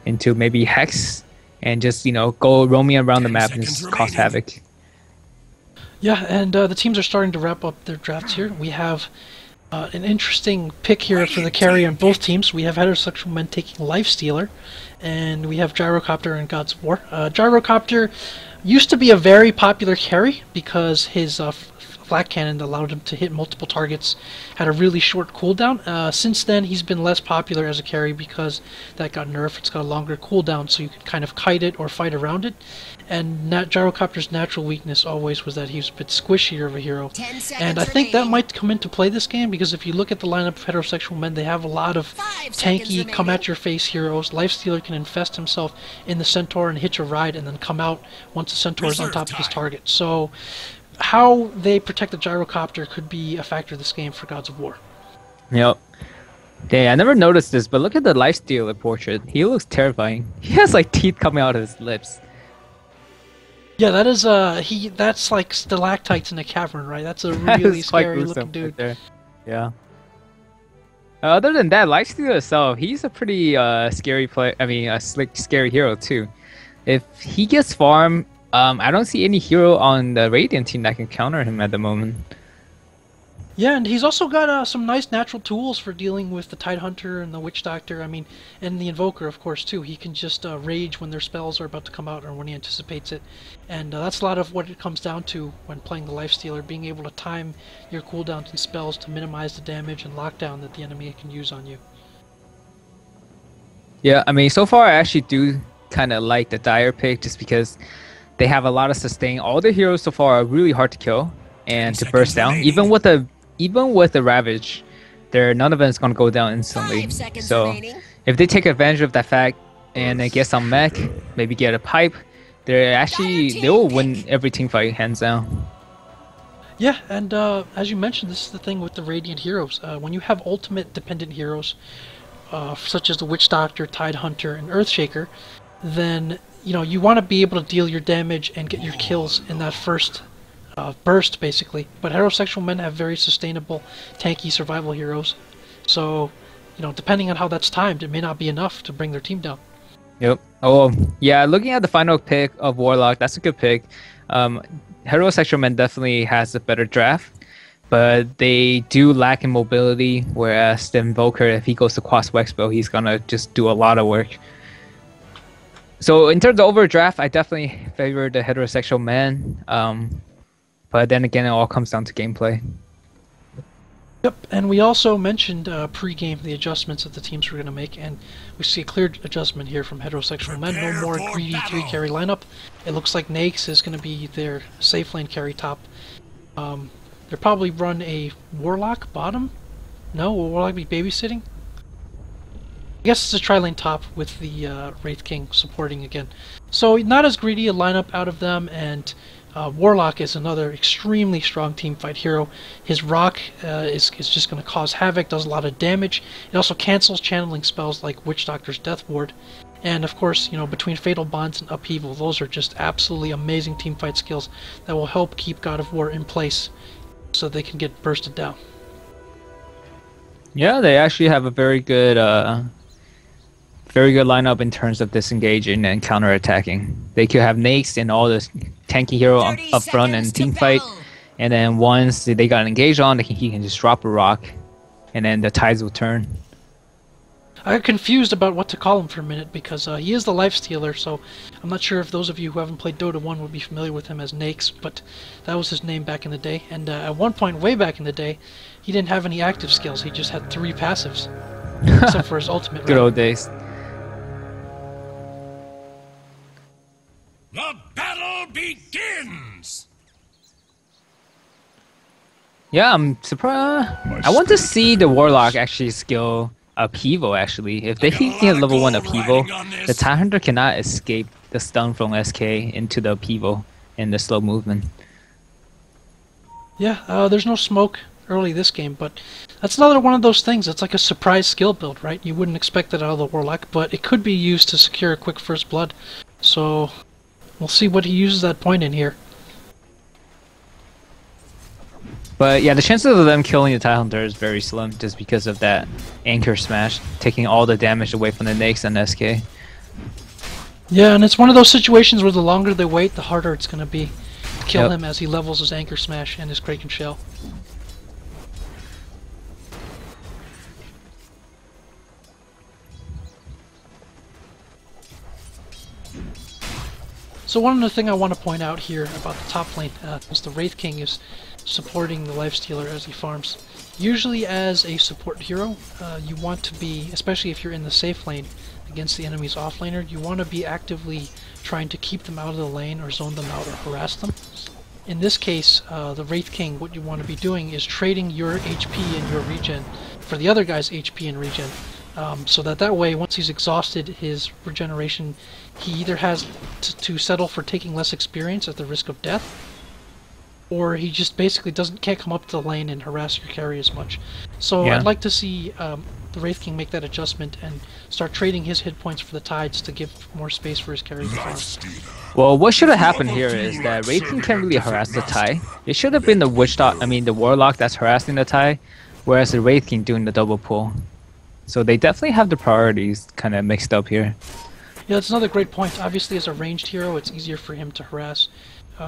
into maybe Hex, and just go roaming around the 10 map and seconds just cause remaining. havoc. Yeah, and the teams are starting to wrap up their drafts here. We have an interesting pick here for the carry on both teams. We have heterosexual men taking Lifestealer, and we have Gyrocopter and Gods of War. Gyrocopter used to be a very popular carry because his flak cannon that allowed him to hit multiple targets, had a really short cooldown. Since then, he's been less popular as a carry because that got nerfed. It's got a longer cooldown, so you can kind of kite it or fight around it. And Gyrocopter's natural weakness always was that he was a bit squishier of a hero. 10 seconds And I think that remaining. might come into play this game, because if you look at the lineup of heterosexual men, they have a lot of 5 seconds tanky, remaining. come-at-your-face heroes. Lifestealer can infest himself in the Centaur and hitch a ride and then come out once the Centaur is on Reserve top of his time. target. So how they protect the Gyrocopter could be a factor of this game for Gods of War. Yep. Yeah, I never noticed this, but look at the Lifestealer portrait. He looks terrifying. He has like teeth coming out of his lips. Yeah, that is that's like stalactites in a cavern, right? That's a That really is quite scary gruesome looking dude. right there. Yeah. Other than that, Lifestealer itself, he's a pretty scary player. I mean, a slick, scary hero too. If he gets farm, I don't see any hero on the Radiant team that can counter him at the moment. Yeah, and he's also got some nice natural tools for dealing with the Tidehunter and the Witch Doctor. I mean, and the Invoker, of course, too. He can just rage when their spells are about to come out or when he anticipates it. And that's a lot of what it comes down to when playing the Lifestealer, being able to time your cooldowns and spells to minimize the damage and lockdown that the enemy can use on you. Yeah, I mean, so far I actually do kind of like the Dire pick just because they have a lot of sustain. All the heroes so far are really hard to kill and to burst down. remaining. Even with the Ravage, none of them is gonna go down instantly. 5 seconds So remaining. if they take advantage of that fact and they get some mech, maybe get a pipe, they will win every team fight hands down. Yeah, and as you mentioned, this is the thing with the Radiant heroes. When you have ultimate dependent heroes, such as the Witch Doctor, Tidehunter, and Earthshaker, then you want to be able to deal your damage and get your kills in that first burst, basically. But heterosexual men have very sustainable, tanky survival heroes. So, depending on how that's timed, it may not be enough to bring their team down. Yep. Oh, yeah. Looking at the final pick of Warlock, that's a good pick. Heterosexual men definitely has a better draft, but they do lack in mobility. Whereas the Invoker, if he goes to Quas Wexpo, he's gonna just do a lot of work. So in terms of overdraft, I definitely favor the heterosexual man. But then again, it all comes down to gameplay. Yep, and we also mentioned pre-game the adjustments that the teams were going to make, and we see a clear adjustment here from heterosexual men. No Prepare more for greedy battle. 3-carry lineup. It looks like Nakes is going to be their safe lane carry top. They'll probably run a Warlock bottom. No, will Warlock be babysitting? I guess it's a tri-lane top with the Wraith King supporting again. So not as greedy a lineup out of them, and Warlock is another extremely strong teamfight hero. His rock is just going to cause havoc, does a lot of damage. It also cancels channeling spells like Witch Doctor's Death Ward. And of course, between Fatal Bonds and Upheaval, those are just absolutely amazing teamfight skills that will help keep God of War in place so they can get bursted down. Yeah, they actually have a very good lineup in terms of disengaging and counterattacking. They could have Nakes and all the tanky hero 30 up front and seconds to team fight, battle. and then once they got engaged on, he can just drop a rock, and then the tides will turn. I got confused about what to call him for a minute because he is the Lifestealer, so I'm not sure if those of you who haven't played Dota 1 would be familiar with him as Nakes, but that was his name back in the day. And at one point, way back in the day, he didn't have any active skills, he just had 3 passives, except for his ultimate. Good right? old days. The battle begins! Yeah, I'm surprised. I want to see the Warlock actually skill Upheaval, actually. If they get level 1 Upheaval, the Tidehunter cannot escape the stun from SK into the Upheaval in the slow movement. Yeah, there's no smoke early this game, but that's another one of those things. It's like a surprise skill build, right? You wouldn't expect that out of the Warlock, but it could be used to secure a quick first blood. So we'll see what he uses that point in here. But yeah, the chances of them killing the Tidehunter is very slim just because of that Anchor Smash, taking all the damage away from the Nakes and SK. Yeah, and it's one of those situations where the longer they wait, the harder it's going to be to kill Yep. him as he levels his Anchor Smash and his Kraken Shell. So So one other thing I want to point out here about the top lane is the Wraith King is supporting the Lifestealer as he farms. Usually as a support hero, you want to be, especially if you're in the safe lane against the enemy's offlaner, you want to be actively trying to keep them out of the lane or zone them out or harass them. In this case, the Wraith King, what you want to be doing is trading your HP and your regen for the other guy's HP and regen. So that way, once he's exhausted his regeneration, he either has to settle for taking less experience at the risk of death, or he just basically can't come up to the lane and harass your carry as much. So Yeah. I'd like to see the Wraith King make that adjustment and start trading his hit points for the tides to give more space for his carry to farm. Well, what should have happened here is that Wraith King can't really harass the Tie. It should have been the the Warlock that's harassing the Tie, whereas the Wraith King doing the double pull. So they definitely have the priorities kind of mixed up here. Yeah, that's another great point. Obviously, as a ranged hero, it's easier for him to harass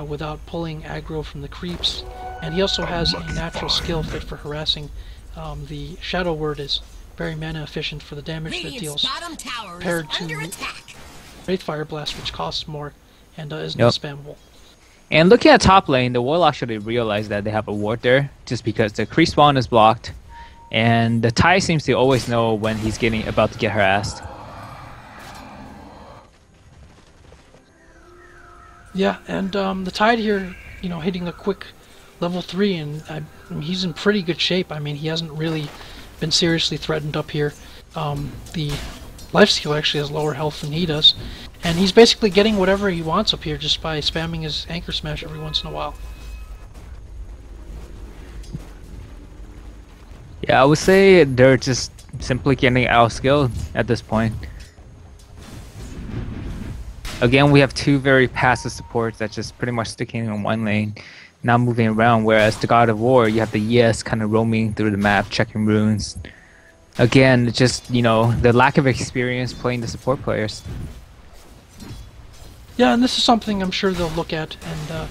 without pulling aggro from the creeps. And he also has a natural skill fit for harassing. The Shadow Word is very mana efficient for the damage that it deals, compared to Wraithfire Blast, which costs more and isn't as spammable. And looking at top lane, the Warlock should have realized that they have a ward there, just because the creep spawn is blocked, and the Tie seems to always know when he's about to get harassed. Yeah, and the Tide here, hitting a quick level 3, and he's in pretty good shape. I mean, he hasn't really been seriously threatened up here. The Lifesteal actually has lower health than he does, and he's basically getting whatever he wants up here just by spamming his Anchor Smash every once in a while. Yeah, I would say they're just simply getting outskilled at this point. Again, we have two very passive supports that's just pretty much sticking in one lane, not moving around, whereas the God of War, you have the ES kind of roaming through the map, checking runes. Again, just, the lack of experience playing the support players. Yeah, and this is something I'm sure they'll look at and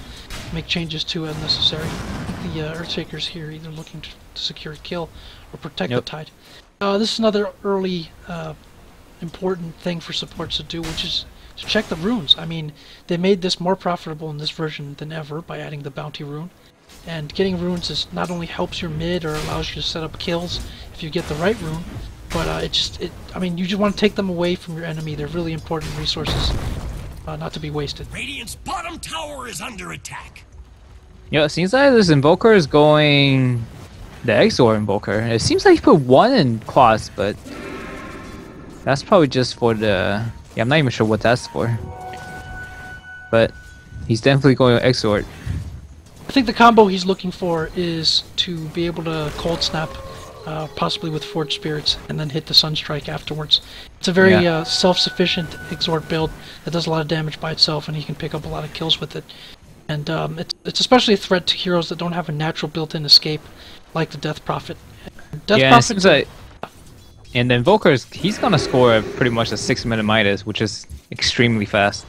make changes to as necessary. The Earthshakers here either looking to secure a kill or protect the Tide. This is another early important thing for supports to do, which is to check the runes. I mean, they made this more profitable in this version than ever by adding the bounty rune. And getting runes is not only helps your mid or allows you to set up kills if you get the right rune, but you just want to take them away from your enemy. They're really important resources, not to be wasted. Radiant's bottom tower is under attack. Yeah, it seems like this Invoker is going the Exor Invoker. It seems like he put one in Quas, but that's probably just for the... Yeah, I'm not even sure what that's for. But he's definitely going to Exort. I think the combo he's looking for is to be able to Cold Snap, possibly with Forge Spirits, and then hit the Sunstrike afterwards. It's a very self-sufficient Exort build that does a lot of damage by itself, and he can pick up a lot of kills with it. And it's especially a threat to heroes that don't have a natural built-in escape, like the Death Prophet. It seems like... And the Invoker, he's gonna score pretty much a 6-minute Midas, which is extremely fast.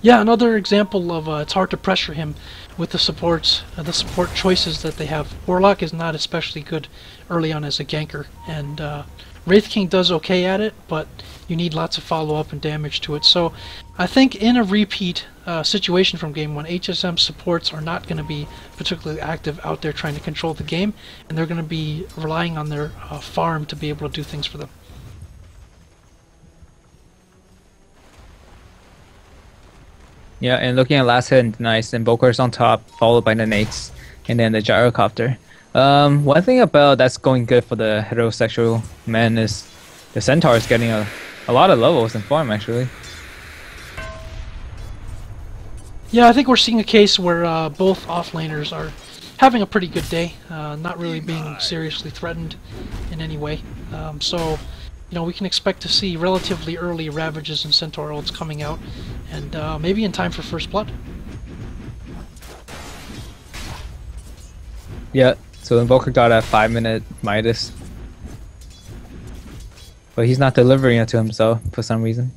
Yeah, another example of it's hard to pressure him with the supports, the support choices that they have. Warlock is not especially good early on as a ganker, and Wraith King does okay at it, but you need lots of follow-up and damage to it. So I think in a repeat situation from Game 1, HSM supports are not going to be particularly active out there trying to control the game, and they're going to be relying on their farm to be able to do things for them. Yeah, and looking at last hit and nice, Invoker's on top, followed by the Nates, and then the Gyrocopter. One thing about that's going good for the heterosexual men is the Centaur is getting a lot of levels in farm, actually. Yeah, I think we're seeing a case where both offlaners are having a pretty good day, not really being seriously threatened in any way. So, we can expect to see relatively early Ravages and Centaur ults coming out, and maybe in time for First Blood. Yeah, so Invoker got a 5-minute Midas. But he's not delivering it to himself for some reason.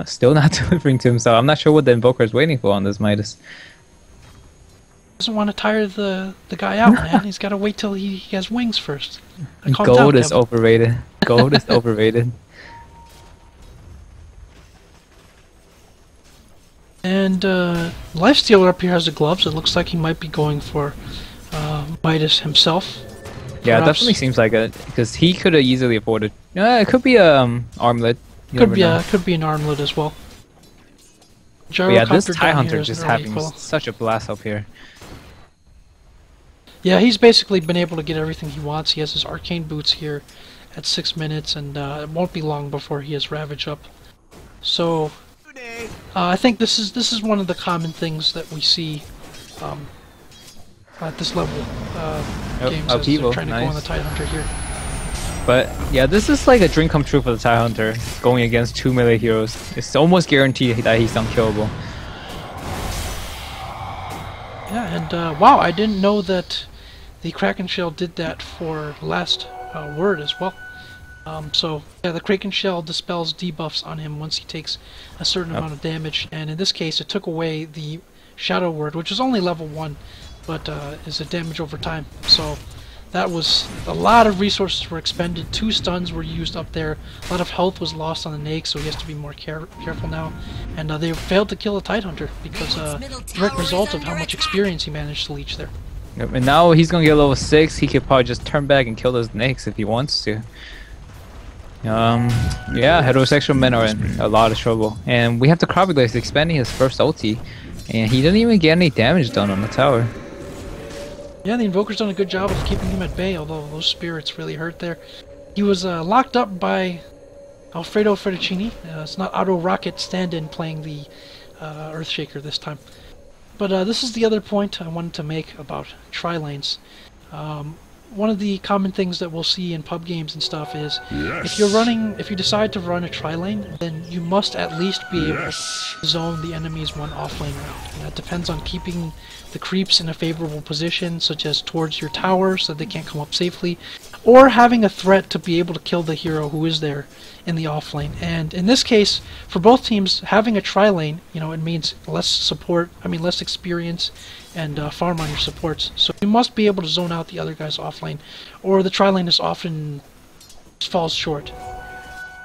Still not delivering to himself. I'm not sure what the Invoker is waiting for on this Midas. doesn't want to tire the guy out, man. He's got to wait till he has wings first. Calm down, Gold is Kevin. overrated. Gold is overrated. And Lifestealer up here has the gloves. It looks like he might be going for Midas himself. Yeah, it Perhaps. definitely seems like it because he could have easily afforded. It could be armlet. You Could never be know. could be an armlet as well. But yeah, this Gyrocopter Tie down Hunter here is just an early having equal. such a blast up here. Yeah, he's basically been able to get everything he wants. He has his arcane boots here at 6 minutes, and it won't be long before he has Ravage up. So I think this is one of the common things that we see at this level games as they're upheaval, trying to go on the nice. Tide Hunter here. But yeah, this is like a dream come true for the Tie Hunter, going against 2 melee heroes. It's almost guaranteed that he's unkillable. Yeah, and wow, I didn't know that the Kraken Shell did that for last word as well. So yeah, the Kraken Shell dispels debuffs on him once he takes a certain amount of damage, and in this case it took away the Shadow Word, which is only level 1, but is a damage over time. So that was a lot of resources were expended. 2 stuns were used up there. A lot of health was lost on the Nake, so he has to be more careful now. And they failed to kill a Tide Hunter because direct result of how much experience he managed to leech there. Yep, and now he's gonna get level 6. He could probably just turn back and kill those Nakes if he wants to. Yeah, heterosexual men are in a lot of trouble, and we have the Crobiglace expanding his first ulti, and he didn't even get any damage done on the tower. Yeah, the Invoker's done a good job of keeping him at bay, although those spirits really hurt there. He was locked up by Alfredo Fettuccini. It's not Auto Rocket stand-in playing the Earthshaker this time. But this is the other point I wanted to make about tri-lanes. One of the common things that we'll see in pub games and stuff is if you decide to run a tri-lane, then you must at least be able to zone the enemy's one off-lane route. And that depends on keeping the creeps in a favorable position, such as towards your tower so they can't come up safely, or having a threat to be able to kill the hero who is there in the off lane. And in this case, for both teams, having a tri-lane, it means less support, less experience and farm on your supports. So you must be able to zone out the other guy's off lane, or the tri-lane is often falls short.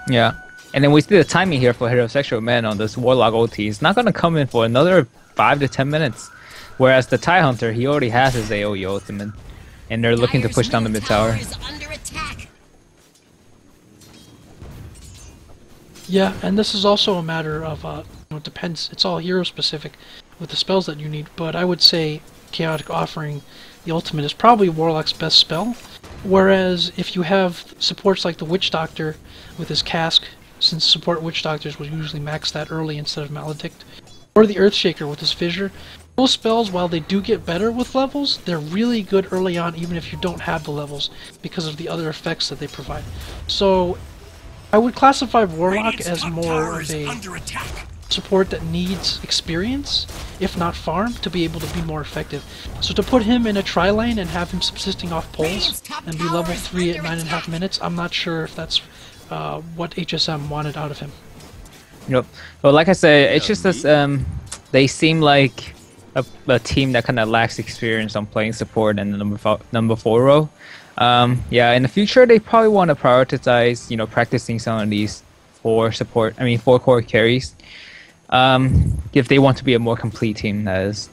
Yeah, and then we see the timing here for heterosexual men on this Warlock ulti. He's not gonna come in for another 5 to 10 minutes. Whereas the Tie Hunter, he already has his AoE ultimate, and they're looking to push down the mid tower. Yeah, and this is also a matter of, it depends, it's all hero specific with the spells that you need, but I would say Chaotic Offering, the ultimate, is probably Warlock's best spell, whereas if you have supports like the Witch Doctor with his Cask, since support Witch Doctors will usually max that early instead of Maledict, or the Earthshaker with his Fissure, those spells, while they do get better with levels, they're really good early on even if you don't have the levels because of the other effects that they provide. So I would classify Warlock as more of a support that needs experience, if not farm, to be able to be more effective. So to put him in a tri-lane and have him subsisting off pulls and be level 3 at 9.5 minutes, I'm not sure if that's what HSM wanted out of him. Yep. Well, like I said, it's just this, they seem like a team that kind of lacks experience on playing support in the number 4 row. Yeah, in the future they probably want to prioritize, practicing some of these 4 core carries. If they want to be a more complete team, that is.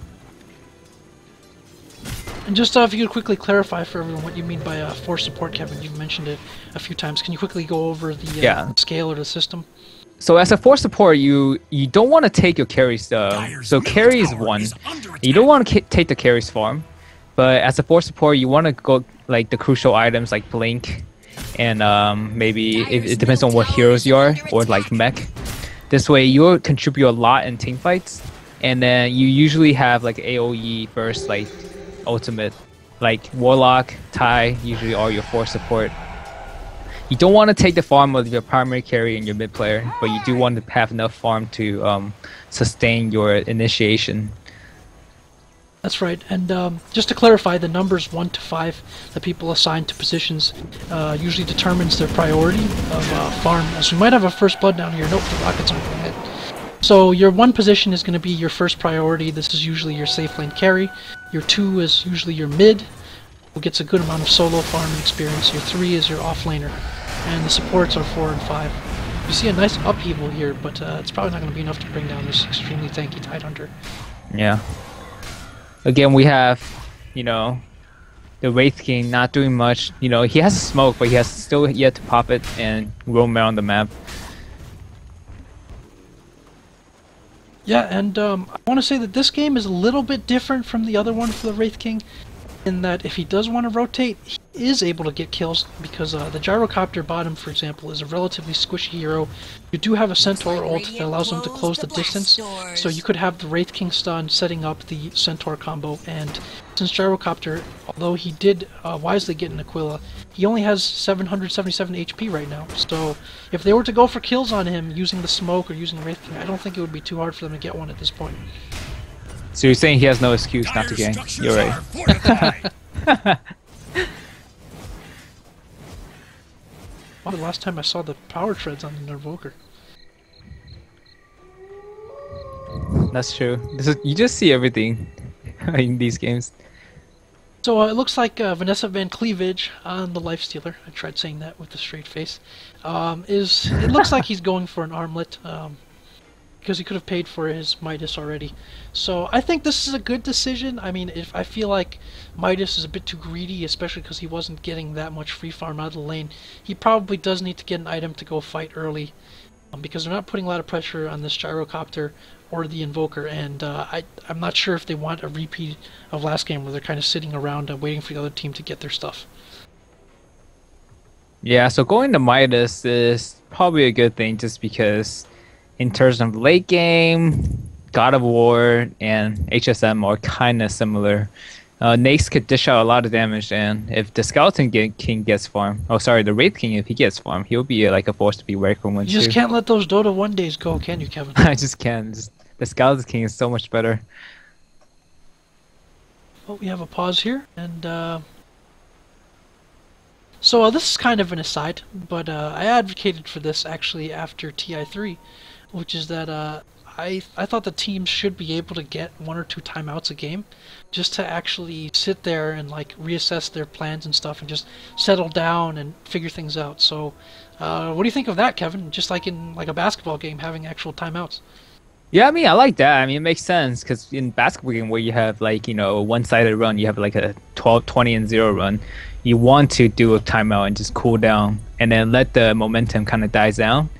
And just if you could quickly clarify for everyone what you mean by 4 support, Kevin. You've mentioned it a few times. Can you quickly go over the scale or the system? So as a 4 support, you don't want to take your carries. So carry is 1. You don't want to take the carries farm, but as a 4 support, you want to go like the crucial items like Blink, and maybe it depends on what heroes you are, or like mech. This way, you'll contribute a lot in team fights, and then you usually have like AoE burst, like ultimate, like Warlock, Tai, usually are your 4 support. You don't want to take the farm of your primary carry and your mid player, but you do want to have enough farm to sustain your initiation. That's right, and just to clarify, the numbers 1 to 5 that people assign to positions usually determines their priority of farm. So we might have a first blood down here. Nope, the rocket's on my head. So your 1 position is going to be your first priority. This is usually your safe lane carry. Your 2 is usually your mid, who gets a good amount of solo farming experience. Your 3 is your offlaner, and the supports are 4 and 5. You see a nice upheaval here, but it's probably not going to be enough to bring down this extremely tanky Tidehunter. Yeah. Again, we have, you know, the Wraith King not doing much. You know, he has smoke, but he has still yet to pop it and roam around the map. Yeah, and I want to say that this game is a little bit different from the other one for the Wraith King, in that if he does want to rotate, he is able to get kills, because the Gyrocopter bottom, for example, is a relatively squishy hero. You do have a Centaur ult that allows him to close the distance, so you could have the Wraith King stun setting up the Centaur combo, and since Gyrocopter, although he did wisely get an Aquila, he only has 777 HP right now, so if they were to go for kills on him using the smoke or using Wraith King, I don't think it would be too hard for them to get one at this point. So you're saying he has no excuse not to gain? You're right. Wow, the last time I saw the power treads on the Nervoker. That's true. You just see everything in these games. So it looks like Vanessa Van Cleavage on the Lifestealer, I tried saying that with a straight face, it looks like he's going for an armlet, because he could have paid for his Midas already. So I think this is a good decision. I mean, I feel like Midas is a bit too greedy, especially because he wasn't getting that much free farm out of the lane. He probably does need to get an item to go fight early, because they're not putting a lot of pressure on this Gyrocopter or the Invoker, and I'm not sure if they want a repeat of last game where they're kind of sitting around and waiting for the other team to get their stuff. Yeah, so going to Midas is probably a good thing, just because in terms of late game, God of War and HSM are kind of similar. Nace could dish out a lot of damage, and if the Skeleton King gets farm, oh sorry, the Wraith King, if he gets farm, he'll be like a force to be reckoned with. You just can't let those Dota 1 days go, can you, Kevin? I just can't. The Skeleton King is so much better. Well, we have a pause here, and so this is kind of an aside, but I advocated for this actually after TI3, which is that I thought the teams should be able to get 1 or 2 timeouts a game, just to actually sit there and like reassess their plans and stuff, and just settle down and figure things out. So, what do you think of that, Kevin? Just like in like a basketball game, having actual timeouts. Yeah, I mean, I like that. I mean, it makes sense, because in basketball game where you have like, you know, a one-sided run, you have like a 12, 20, and 0 run, you want to do a timeout and just cool down, and then let the momentum kind of dies down.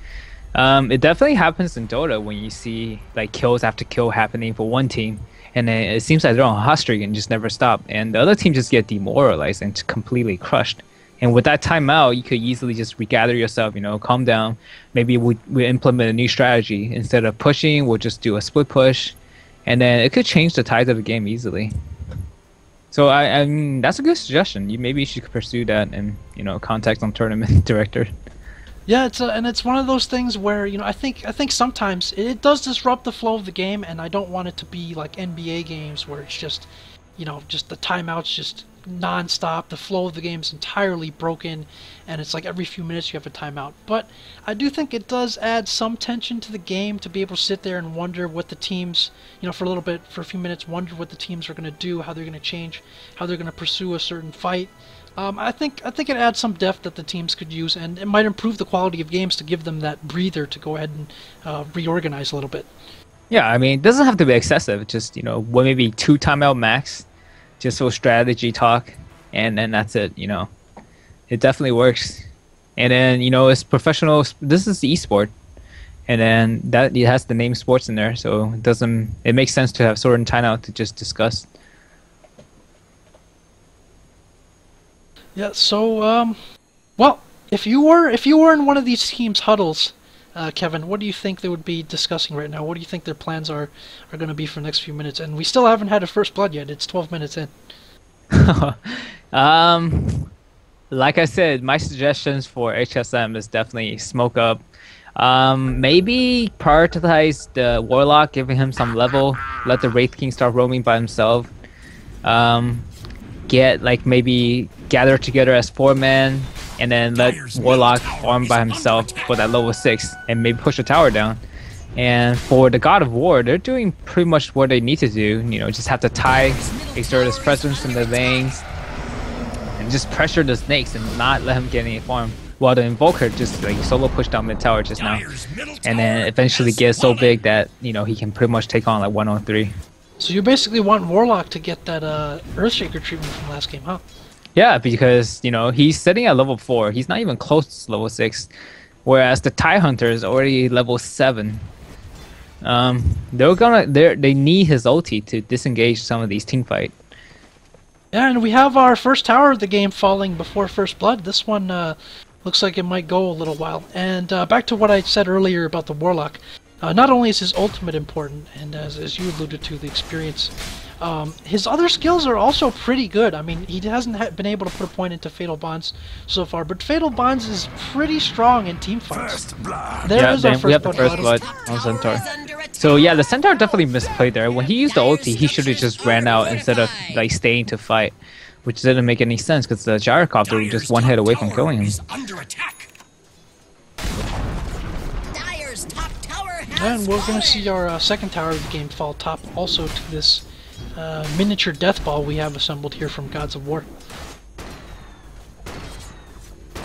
It definitely happens in Dota when you see like kills after kill happening for one team, and then it seems like they're on a hot streak and just never stop, and the other team just get demoralized and just completely crushed. And with that timeout, you could easily just regather yourself, you know, calm down. Maybe we implement a new strategy. Instead of pushing, we'll just do a split push, and then it could change the tide of the game easily. So I mean, that's a good suggestion. Maybe you should pursue that and, you know, contact some tournament director. Yeah, it's one of those things where, you know, I think sometimes it does disrupt the flow of the game, and I don't want it to be like NBA games where it's just, you know, just the timeouts just non-stop. The flow of the game is entirely broken, and it's like every few minutes you have a timeout. But I do think it does add some tension to the game to be able to sit there and wonder what the teams, you know, for a little bit, for a few minutes, wonder what the teams are going to do, how they're going to change, how they're going to pursue a certain fight. I think it adds some depth that the teams could use, and it might improve the quality of games to give them that breather to go ahead and reorganize a little bit. Yeah, I mean, it doesn't have to be excessive. Just, you know, maybe 2 timeout max, just for strategy talk, and then that's it. You know, it definitely works. And then, you know, it's professional. This is esport, and then that it has the name sports in there, so it makes sense to have certain timeout to just discuss. Yeah, so, well, if you were in one of these teams' huddles, Kevin, what do you think they would be discussing right now? What do you think their plans are going to be for the next few minutes? And we still haven't had a first blood yet. It's 12 minutes in. Like I said, my suggestions for HSM is definitely smoke up. Maybe prioritize the Warlock, giving him some level. Let the Wraith King start roaming by himself. Get like maybe gather together as 4-man, and then let Warlock farm by himself for that level 6, and maybe push the tower down. And for the God of War, they're doing pretty much what they need to do. You know, just have to exert his presence in the lanes, and just pressure the snakes and not let him get any farm. While the Invoker just like solo pushed down mid tower just now, and then eventually gets so big that he can pretty much take on like 1-on-3. So you basically want Warlock to get that Earthshaker treatment from last game, huh? Yeah, because he's sitting at level 4. He's not even close to level 6, whereas the TIE Hunter is already level 7. They need his ulti to disengage some of these team fight. Yeah, and we have our first tower of the game falling before first blood. This one looks like it might go a little while. And back to what I said earlier about the Warlock. Not only is his ultimate important, and as you alluded to, the experience, his other skills are also pretty good. I mean, he hasn't been able to put a point into Fatal Bonds so far, but Fatal Bonds is pretty strong in team fights. First blood. We have the first blood on Centaur. So yeah, the Centaur definitely misplayed there. When he used the ulti, he should have just ran out instead of like staying to fight, which didn't make any sense because the gyrocopter was just one hit away from killing him. Under attack. Dire's top tower has And we're going to see fallen. our second tower of the game fall top also to this miniature death ball we have assembled here from Gods of War.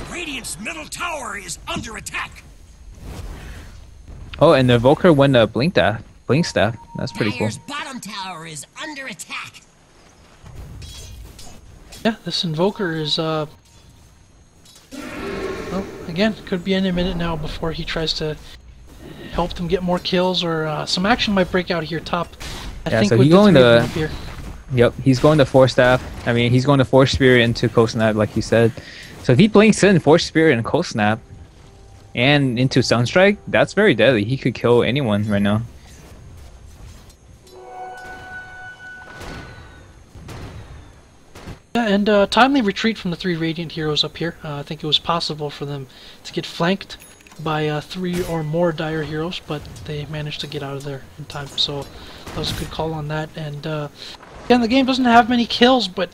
Radiant's middle tower is under attack. Oh, and the Evoker won the blink staff. That's pretty cool. Dire's bottom tower is under attack. Yeah, this Invoker is, well, again, could be any minute now before he tries to help them get more kills, or some action might break out here top. I think so with he's the going three of them to... up here. Yep, he's going to Force Staff. I mean, he's going to Force Spirit into Cold Snap, like you said. So if he blinks in Force Spirit and Cold Snap, and into Sunstrike, that's very deadly. He could kill anyone right now. Yeah, and timely retreat from the three Radiant heroes up here. I think it was possible for them to get flanked by 3 or more Dire heroes, but they managed to get out of there in time. So that was a good call on that. And again, the game doesn't have many kills, but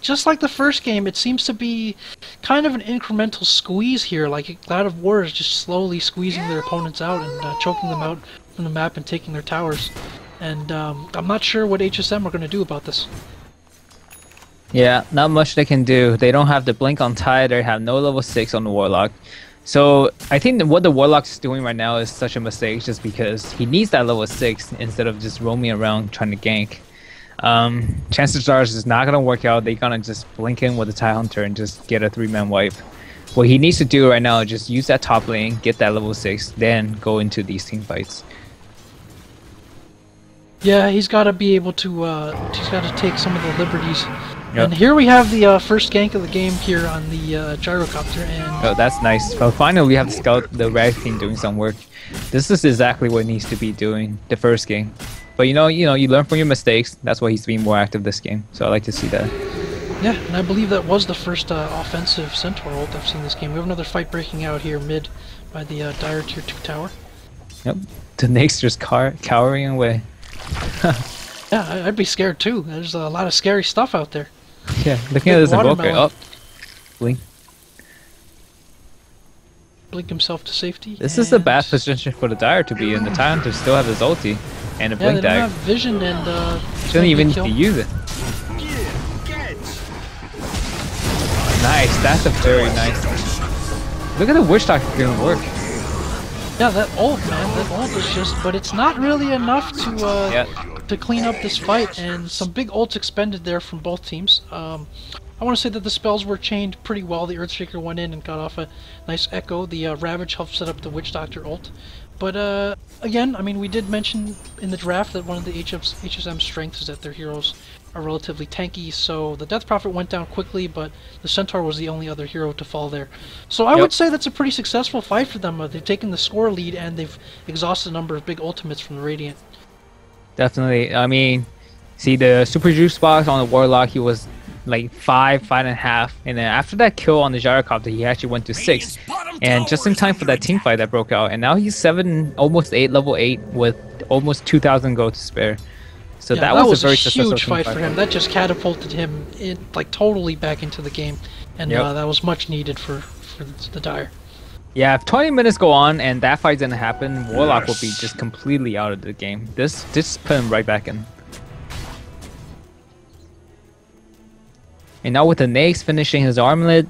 just like the first game, it seems to be kind of an incremental squeeze here. Like God of War is just slowly squeezing their opponents out and choking them out from the map and taking their towers. And I'm not sure what HSM are going to do about this. Yeah, not much they can do. They don't have the blink on TIE. They have no level 6 on the Warlock. So I think that what the Warlock's doing right now is such a mistake just because he needs that level 6 instead of just roaming around trying to gank. Chances are it's not going to work out. They're going to just blink in with the TIE Hunter and just get a 3-man wipe. What he needs to do right now is just use that top lane, get that level 6, then go into these team fights. Yeah, he's got to be able to, he's got to take some of the liberties. Yep. And here we have the first gank of the game here on the gyrocopter, and Oh, that's nice. Well, finally we have the scout, the Rag team doing some work. This is exactly what it needs to be doing the first game. But you learn from your mistakes. That's why he's being more active this game. So I like to see that. yeah, and I believe that was the first offensive Centaur ult I've seen this game. We have another fight breaking out here mid by the Dire Tier 2 tower. Yep. The Nake's just cowering away. Yeah, I'd be scared too. There's a lot of scary stuff out there. Yeah, looking at this Invoker. Watermelon. Oh, blink. Blink himself to safety. This is a bad position for the Dire to be in. The time to still have his ulti and a Yeah, blink they don't dag. have vision and Shouldn't even need kill. to use it. Nice, that's a very nice. Look at the Witch Doctor doing work. Yeah, that ult, man, that ult is just, but it's not really enough to to clean up this fight, and some big ults expended there from both teams. I want to say that the spells were chained pretty well. The Earthshaker went in and got off a nice echo. The Ravage helped set up the Witch Doctor ult. But again, I mean, we did mention in the draft that one of the HSM strengths is that their heroes are relatively tanky, so the Death Prophet went down quickly, but the Centaur was the only other hero to fall there. So I would say that's a pretty successful fight for them. They've taken the score lead, and they've exhausted a number of big ultimates from the Radiant. Definitely. I mean, see the Super Juice box on the Warlock, he was like 5.5, and then after that kill on the Gyrocopter, he actually went to 6, and just in time for that team fight that broke out, and now he's 7, almost 8, level 8 with almost 2,000 gold to spare. So Yeah, that was a very huge successful fight for him. That just catapulted him like totally back into the game, and Yep. that was much needed for the Dire. Yeah, if 20 minutes go on and that fight didn't happen, Warlock will be just completely out of the game. This put him right back in. And now with the Naix finishing his armlet,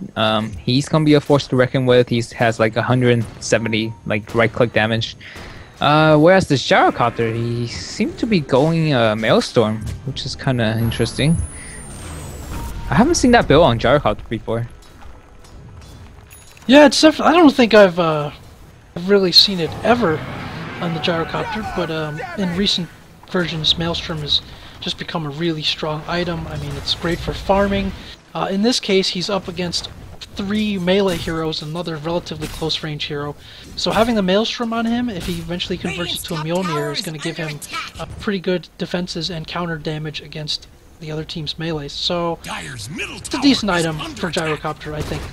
he's gonna be a force to reckon with. He has like 170 like right click damage. Whereas this gyrocopter, he seemed to be going Maelstrom, which is kind of interesting. I haven't seen that build on gyrocopter before. Yeah, it's definitely. I don't think I've really seen it ever on the gyrocopter, but in recent versions, Maelstrom has just become a really strong item. I mean, it's great for farming. In this case, he's up against 3 melee heroes and another relatively close range hero. So having the Maelstrom on him, if he eventually converts it to a Mjolnir, is going to give him pretty good defenses and counter damage against the other team's melees. So it's a decent item for gyrocopter, I think.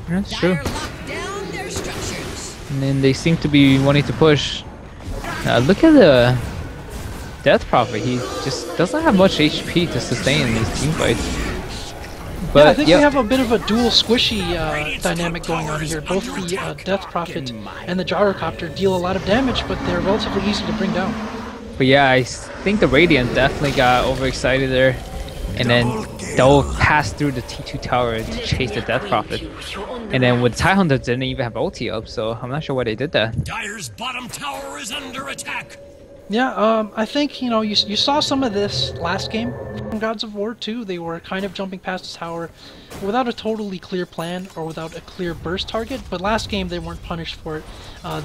That's true. Dire lock down their structures. And then they seem to be wanting to push. Look at the Death Prophet. He just doesn't have much HP to sustain in these team fights. But yeah, I think we have a bit of a dual squishy dynamic going on here. Both the Death Prophet and the gyrocopter deal a lot of damage, but they're relatively easy to bring down. But yeah, I think the Radiant definitely got overexcited there. And then they'll pass through the T2 tower to chase the Death Prophet. And then with Tidehunter didn't even have ulti up, so I'm not sure why they did that. Dire's bottom tower is under attack. Yeah, I think, you know, you saw some of this last game from Gods of War too. They were kind of jumping past the tower without a totally clear plan or without a clear burst target, but last game they weren't punished for it.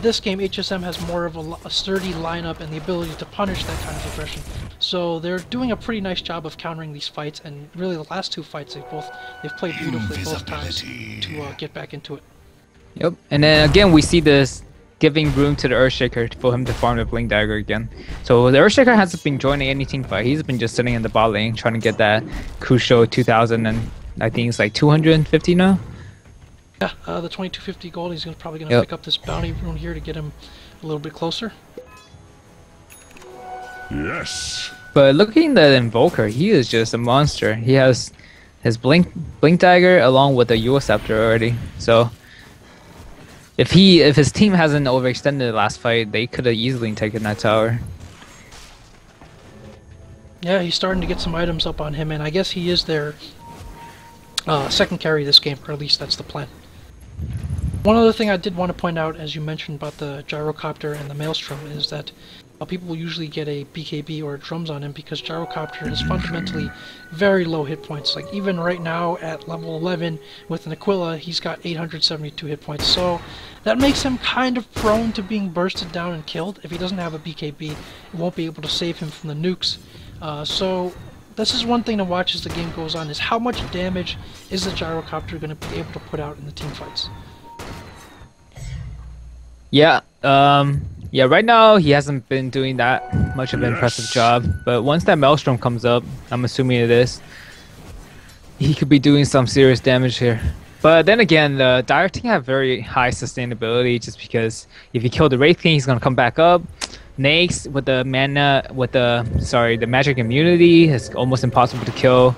This game, HSM has more of a sturdy lineup and the ability to punish that kind of aggression. So they're doing a pretty nice job of countering these fights, and really the last 2 fights they've played beautifully both times to get back into it. Yep, and then again we see this giving room to the Earthshaker for him to farm the Blink Dagger again. So the Earthshaker hasn't been joining any team fight. He's been just sitting in the bot lane trying to get that crucial 2000, and I think it's like 250 now. Yeah, the 2250 gold. He's probably going to pick up this bounty rune here to get him a little bit closer. Yes. But looking at the Invoker, he is just a monster. He has his Blink Dagger along with the Yule Scepter already. So if his team hasn't overextended the last fight, they could have easily taken that tower. Yeah, he's starting to get some items up on him, and I guess he is their second carry this game, or at least that's the plan. One other thing I did want to point out, as you mentioned about the gyrocopter and the Maelstrom, is that people will usually get a BKB or drums on him because gyrocopter is fundamentally very low hit points. Like even right now at level 11 with an Aquila, he's got 872 hit points. So that makes him kind of prone to being bursted down and killed. If he doesn't have a BKB, it won't be able to save him from the nukes. So this is one thing to watch as the game goes on, is how much damage is the gyrocopter going to be able to put out in the team fights. Yeah, yeah, right now he hasn't been doing that much of an impressive job, but once that Maelstrom comes up, I'm assuming it is, he could be doing some serious damage here. But then again, the Dire team have very high sustainability just because if you kill the Wraith King, he's gonna come back up. Naix with the mana, with the magic immunity is almost impossible to kill.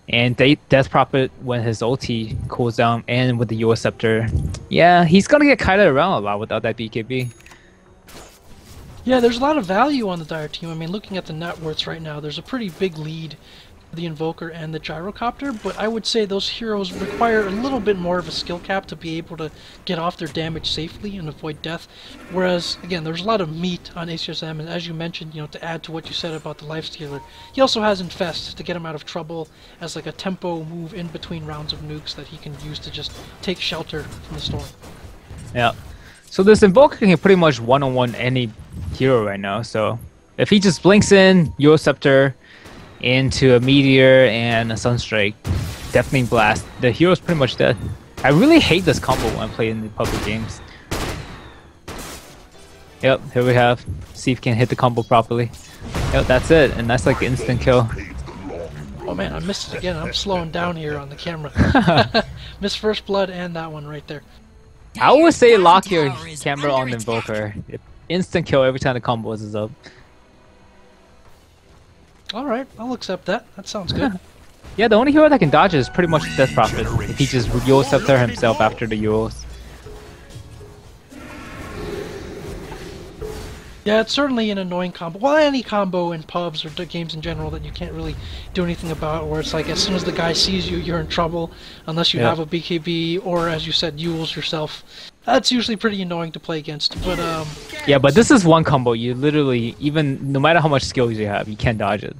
And Death Prophet when his ulti cools down, and with the Yule Scepter, yeah, he's gonna get kited around a lot without that BKB. Yeah, there's a lot of value on the Dire team. I mean, looking at the net worths right now, there's a pretty big lead for the Invoker and the Gyrocopter, but I would say those heroes require a little bit more of a skill cap to be able to get off their damage safely and avoid death. Whereas, again, there's a lot of meat on HSM, and as you mentioned, you know, to add to what you said about the Lifestealer, he also has Infest to get him out of trouble as like a tempo move in between rounds of nukes that he can use to just take shelter from the storm. Yeah. So this Invoker can pretty much one-on-one any hero right now, so if he just blinks in Yule Scepter into a Meteor and a Sunstrike, deafening blast, the hero's pretty much dead. I really hate this combo when I play in the public games. Yep, here we have. See if he can hit the combo properly. Yep, that's it, and that's like instant kill. Oh man, I missed it again. I'm slowing down here on the camera. Missed first blood and that one right there. I would say lock your camera on the Invoker. Instant kill every time the combo is up. Alright, I'll accept that. That sounds good. Yeah, the only hero that can dodge is pretty much Death Prophet, if he just Yule Scepter himself after the Yules. Yeah, it's certainly an annoying combo. Well, any combo in pubs or games in general that you can't really do anything about, where it's like as soon as the guy sees you, you're in trouble, unless you have a BKB, or as you said, Yules yourself. That's usually pretty annoying to play against, but Yeah, but this is one combo. You literally, even no matter how much skills you have, you can't dodge it.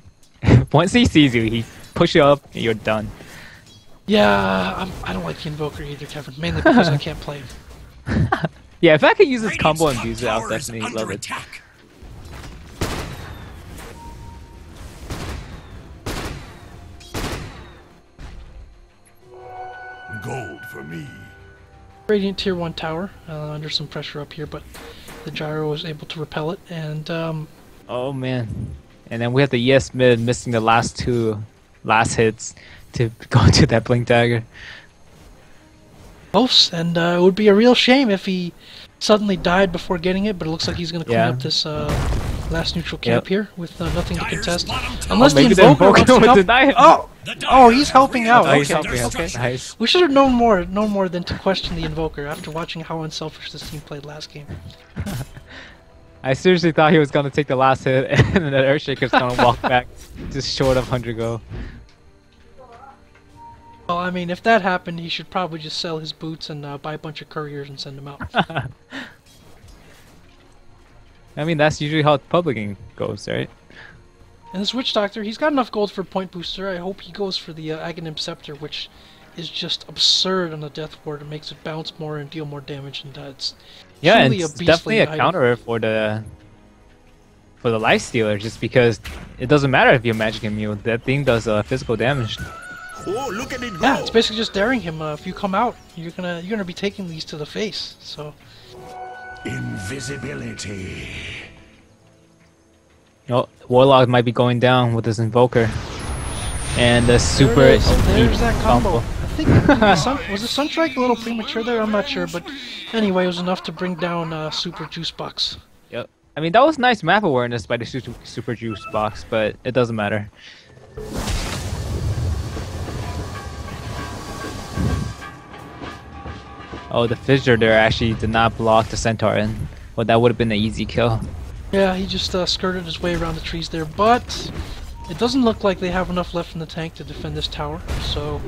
Once he sees you, he push you up, and you're done. yeah, I don't like the Invoker either, Kevin, mainly because I can't play him. Yeah, if I could use this combo and Radiant's use it, I top would tower is definitely under love it. attack. Gold for me. Radiant tier 1 tower, under some pressure up here, but the gyro was able to repel it, and Oh man. And then we have the ES mid missing the last hits to go to that blink dagger. close, and it would be a real shame if he suddenly died before getting it, but it looks like he's going to clean up this last neutral camp here with nothing to contest. Unless the maybe Invoker wants to would come... deny him. Oh, he's helping out. Oh, he's Okay, helping out. okay. Nice. We should have known more than to question the Invoker after watching how unselfish this team played last game. I seriously thought he was gonna take the last hit and then the Earthshaker's gonna walk back just short of 100 go. Well, I mean, if that happened, he should probably just sell his boots and buy a bunch of couriers and send them out. I mean, that's usually how publishing goes, right? And this Witch Doctor, he's got enough gold for point booster. I hope he goes for the Aghanim Scepter, which is just absurd on the Death Ward. It makes it bounce more and deal more damage, and it's Yeah, and truly it's beastly definitely a item. counter for the Life Stealer, just because it doesn't matter if you're Magic Immune. That thing does physical damage. Oh, look at it go. Yeah, it's basically just daring him. If you come out, you're gonna be taking these to the face. So Invisibility. Oh, Warlock might be going down with his Invoker. And the super there's elite that combo. I think was it Sunstrike a little premature there? I'm not sure, but anyway, it was enough to bring down Super Juice Box. Yep. I mean, that was nice map awareness by the super Juice Box, but it doesn't matter. Oh, the Fissure there actually did not block the Centaur in. Well, that would have been an easy kill. Yeah, he just skirted his way around the trees there, but it doesn't look like they have enough left in the tank to defend this tower. So,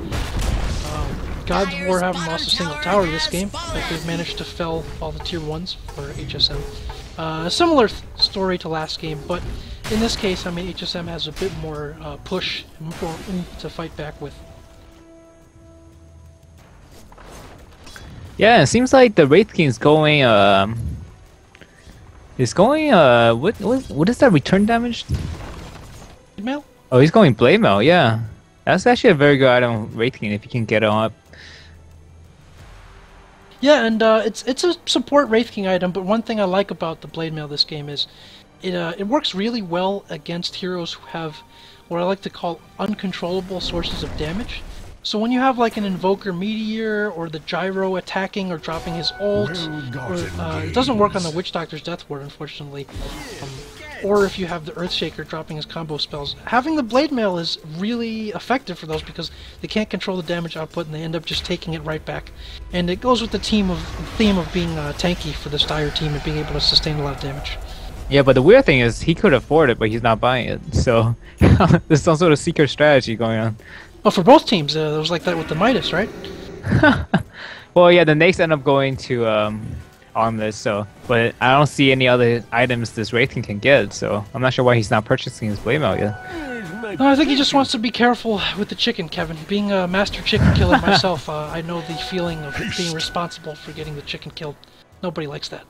Gods of War haven't lost a single tower this game, but they've managed to fell all the tier 1s for HSM. A similar story to last game, but in this case, I mean, HSM has a bit more push, more oomph to fight back with. Yeah, it seems like the Wraith King is going. What is that return damage? Mail? Oh, he's going Blade Mail. Yeah, that's actually a very good item, Wraith King, if you can get it up. Yeah, and it's a support Wraith King item, but one thing I like about the Blade Mail this game is it works really well against heroes who have what I like to call uncontrollable sources of damage. So when you have like an Invoker Meteor or the Gyro attacking or dropping his ult, or, it doesn't work on the Witch Doctor's Death Ward, unfortunately. Or if you have the Earthshaker dropping his combo spells. Having the Blade Mail is really effective for those because they can't control the damage output and they end up just taking it right back. And it goes with the theme of being tanky for this Dire team and being able to sustain a lot of damage. Yeah, but the weird thing is he could afford it, but he's not buying it. So there's some sort of secret strategy going on. Well, for both teams, it was like that with the Midas, right? Well, yeah, the Nakes end up going to Armless, so but I don't see any other items this Wraith King can get, so I'm not sure why he's not purchasing his Blade Mail yet. No, I think he just wants to be careful with the chicken, Kevin. Being a master chicken killer myself, I know the feeling of being responsible for getting the chicken killed. Nobody likes that.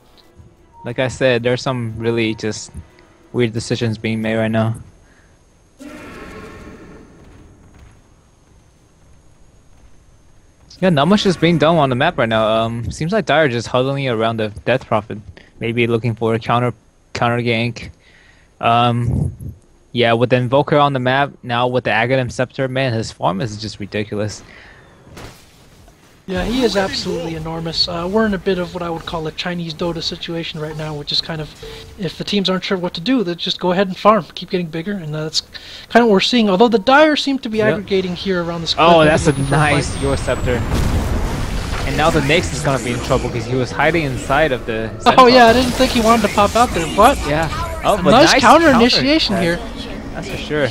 Like I said, there's some really just weird decisions being made right now. Yeah, not much is being done on the map right now. Seems like Dire just huddling around the Death Prophet, maybe looking for a counter gank. Yeah, with the Invoker on the map now with the Aghanim Scepter, man, his farm is just ridiculous. Yeah, he is absolutely enormous. We're in a bit of what I would call a Chinese Dota situation right now, which is kind of, if the teams aren't sure what to do, they just go ahead and farm, keep getting bigger, and that's kind of what we're seeing. Although the Dire seem to be aggregating here around the square. Oh, that's a nice Your Scepter. And now the Nyx is gonna be in trouble because he was hiding inside of the Oh Centaur. yeah, I didn't think he wanted to pop out there, but Yeah. Oh, a but nice counter initiation yeah. here. That's for sure.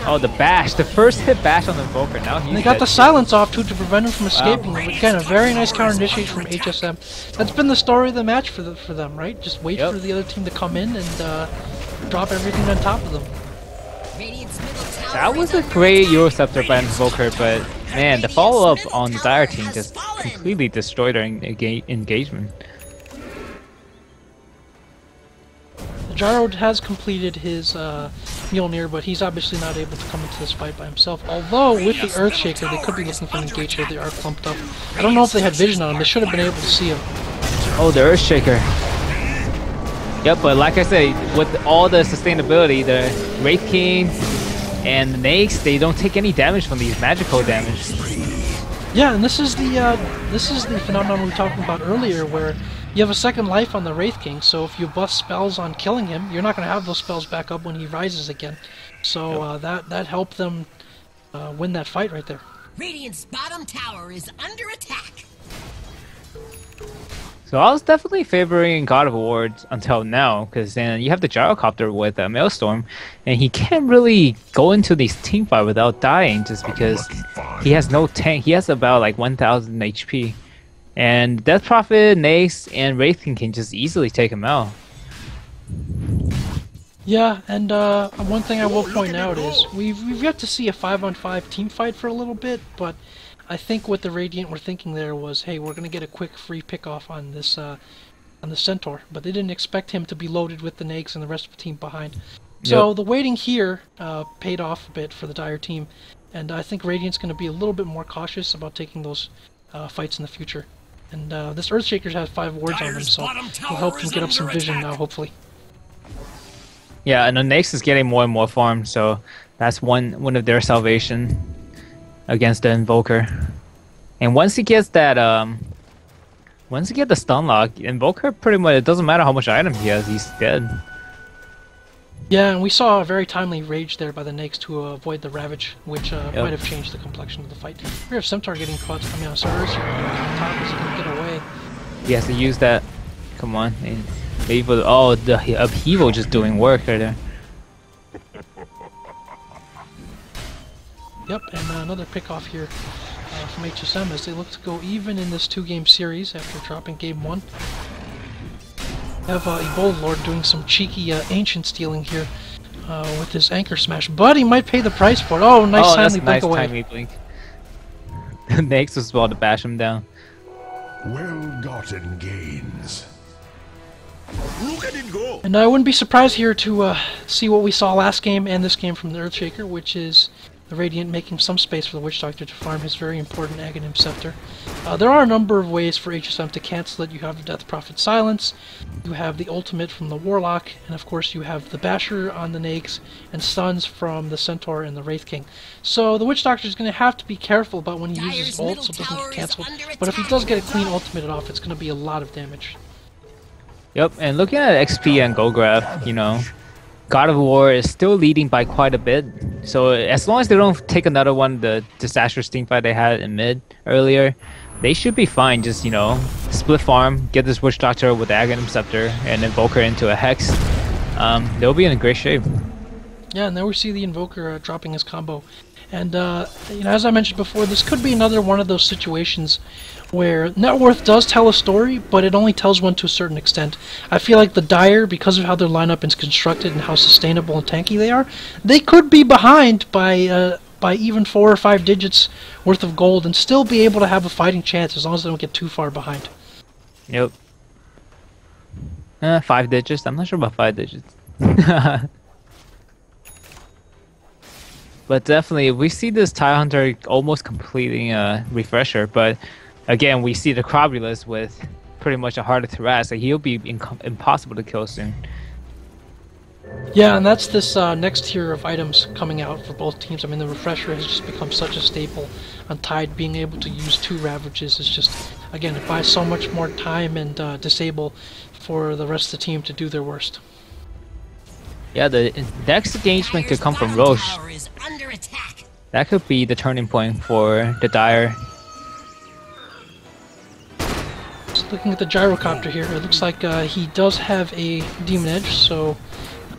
Oh, the bash. The first hit bash on the Invoker. Now he's And they got dead the too. silence off too to prevent him from escaping. Wow. Again, a very nice counter initiation from HSM. That's been the story of the match for them, right? Just wait Yep. for the other team to come in and drop everything on top of them. Radiant's middle tower That was is a under great attack. Euroceptor by Invoker, but man, the follow-up on the Dire team just completely destroyed our engagement. Gyro has completed his Mjolnir, but he's obviously not able to come into this fight by himself. Although, with the Earthshaker, they could be looking for an engage here. They are clumped up. I don't know if they had vision on him. They should have been able to see him. Oh, the Earthshaker. Yep, but like I say, with all the sustainability, the Wraith King and the Nyx, they don't take any damage from these magical damage. Yeah, and this is the phenomenon we were talking about earlier, where you have a second life on the Wraith King, so if you bust spells on killing him, you're not going to have those spells back up when he rises again. So that helped them win that fight right there. Radiant's bottom tower is under attack. So I was definitely favoring God of War until now, because then you have the Gyrocopter with Maelstrom, and he can't really go into these teamfight without dying, just because he has no tank. He has about like 1,000 HP, and Death Prophet, Nyx, and Wraith King can just easily take him out. Yeah, and one thing I will point out is we've yet to see a 5-on-5 team fight for a little bit, but I think what the Radiant were thinking there was, hey, we're gonna get a quick free pick-off on this on the Centaur, but they didn't expect him to be loaded with the Nags and the rest of the team behind. So the waiting here paid off a bit for the Dire team, and I think Radiant's gonna be a little bit more cautious about taking those fights in the future. And this Earthshaker has 5 wards on him, so he'll help them get up some vision now, hopefully. Yeah, and the Nyx is getting more and more farm, so that's one of their salvation against the Invoker. And once he gets that, once he get the stun lock, Invoker pretty much, it doesn't matter how much item he has, he's dead. Yeah, and we saw a very timely rage there by the Nyx to avoid the Ravage, which might have changed the complexion of the fight. We have Centaur getting caught coming out, so Earthshaker on top is going to get away. He has to use that. Come on. Maybe, oh, the upheaval just doing work right there. Yep, and another pick-off here from HSM as they look to go even in this 2-game series after dropping game 1. We have Ebola Lord doing some cheeky ancient stealing here with his anchor smash, but he might pay the price for it. Oh, nice timely blink away. Timely blink. The Nyx was about to bash him down. Well-gotten gains. Look at it go! And I wouldn't be surprised here to see what we saw last game and this game from the Earthshaker, which is the Radiant making some space for the Witch Doctor to farm his very important Aghanim Scepter. There are a number of ways for HSM to cancel it. You have the Death Prophet Silence, you have the ultimate from the Warlock, and of course you have the Basher on the Nags, and stuns from the Centaur and the Wraith King. So the Witch Doctor is going to have to be careful about when he uses ult so it doesn't get cancelled. But if he does get a clean ultimate off, it's going to be a lot of damage. Yep, and looking at XP and gold graph, you know, God of War is still leading by quite a bit. So as long as they don't take another one, the disastrous teamfight they had in mid earlier, they should be fine. Just, you know, split farm, get this Witch Doctor with the Aghanim Scepter, and Invoker into a Hex. They'll be in great shape. Yeah, and there we see the Invoker dropping his combo. And, you know, as I mentioned before, this could be another one of those situations where net worth does tell a story, but it only tells one to a certain extent. I feel like the Dire, because of how their lineup is constructed and how sustainable and tanky they are, they could be behind by even 4 or 5 digits worth of gold and still be able to have a fighting chance as long as they don't get too far behind. Yep. 5 digits? I'm not sure about 5 digits. But definitely, we see this TIE Hunter almost completing a refresher, but again, we see the Crobulus with pretty much a heart of Taras, so he'll be impossible to kill soon. Yeah, and that's this next tier of items coming out for both teams. I mean, the refresher has just become such a staple on Tide. Being able to use 2 Ravages is just, again, it buys so much more time and disable for the rest of the team to do their worst. Yeah, the next engagement could come from Roche. That could be the turning point for the Dire. looking at the gyrocopter here, it looks like he does have a Demon Edge, so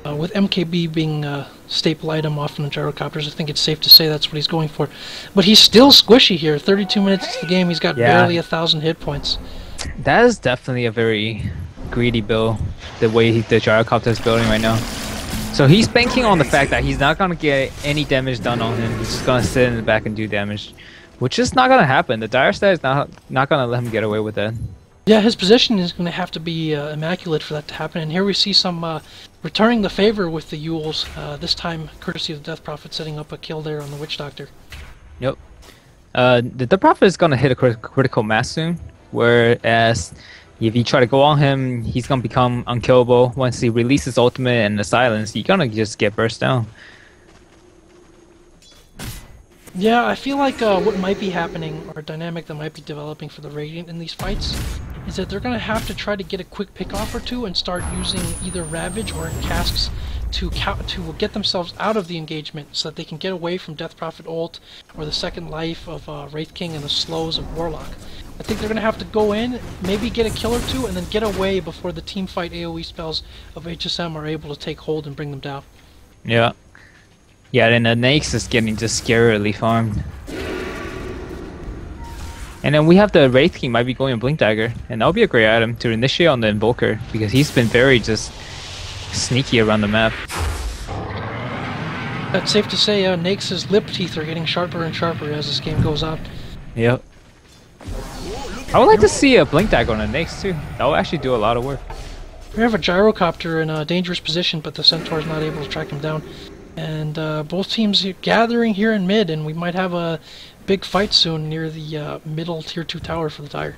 with MKB being a staple item often in gyrocopters, I think it's safe to say that's what he's going for. But he's still squishy here. 32 minutes into the game, he's got barely 1,000 hit points. That is definitely a very greedy build, the way the gyrocopter is building right now. So he's banking on the fact that he's not going to get any damage done on him. He's just going to sit in the back and do damage, which is not going to happen. The dire stat is not going to let him get away with that. Yeah, his position is going to have to be immaculate for that to happen. And here we see some returning the favor with the Yules, this time courtesy of the Death Prophet setting up a kill there on the Witch Doctor. Yep. The Death Prophet is going to hit a critical mass soon, whereas if you try to go on him, he's going to become unkillable. Once he releases ultimate and the silence, you're going to just get burst down. Yeah, I feel like what might be happening, or a dynamic that might be developing for the Radiant in these fights, is that they're going to have to try to get a quick pick-off or two and start using either Ravage or Casks to get themselves out of the engagement so that they can get away from Death Prophet ult or the second life of Wraith King and the slows of Warlock. I think they're going to have to go in, maybe get a kill or two, and then get away before the team fight AoE spells of HSM are able to take hold and bring them down. Yeah. Yeah, then the Nyx is getting just scarily farmed. And then we have the Wraith King might be going Blink Dagger, and that'll be a great item to initiate on the Invoker, because he's been very just sneaky around the map. That's safe to say Nyx's lip teeth are getting sharper and sharper as this game goes on. Yep. I would like to see a Blink Dagger on the Nyx too. That will actually do a lot of work. We have a Gyrocopter in a dangerous position, but the Centaur is not able to track him down. And both teams are gathering here in mid, and we might have a big fight soon near the middle tier 2 tower for the Dire.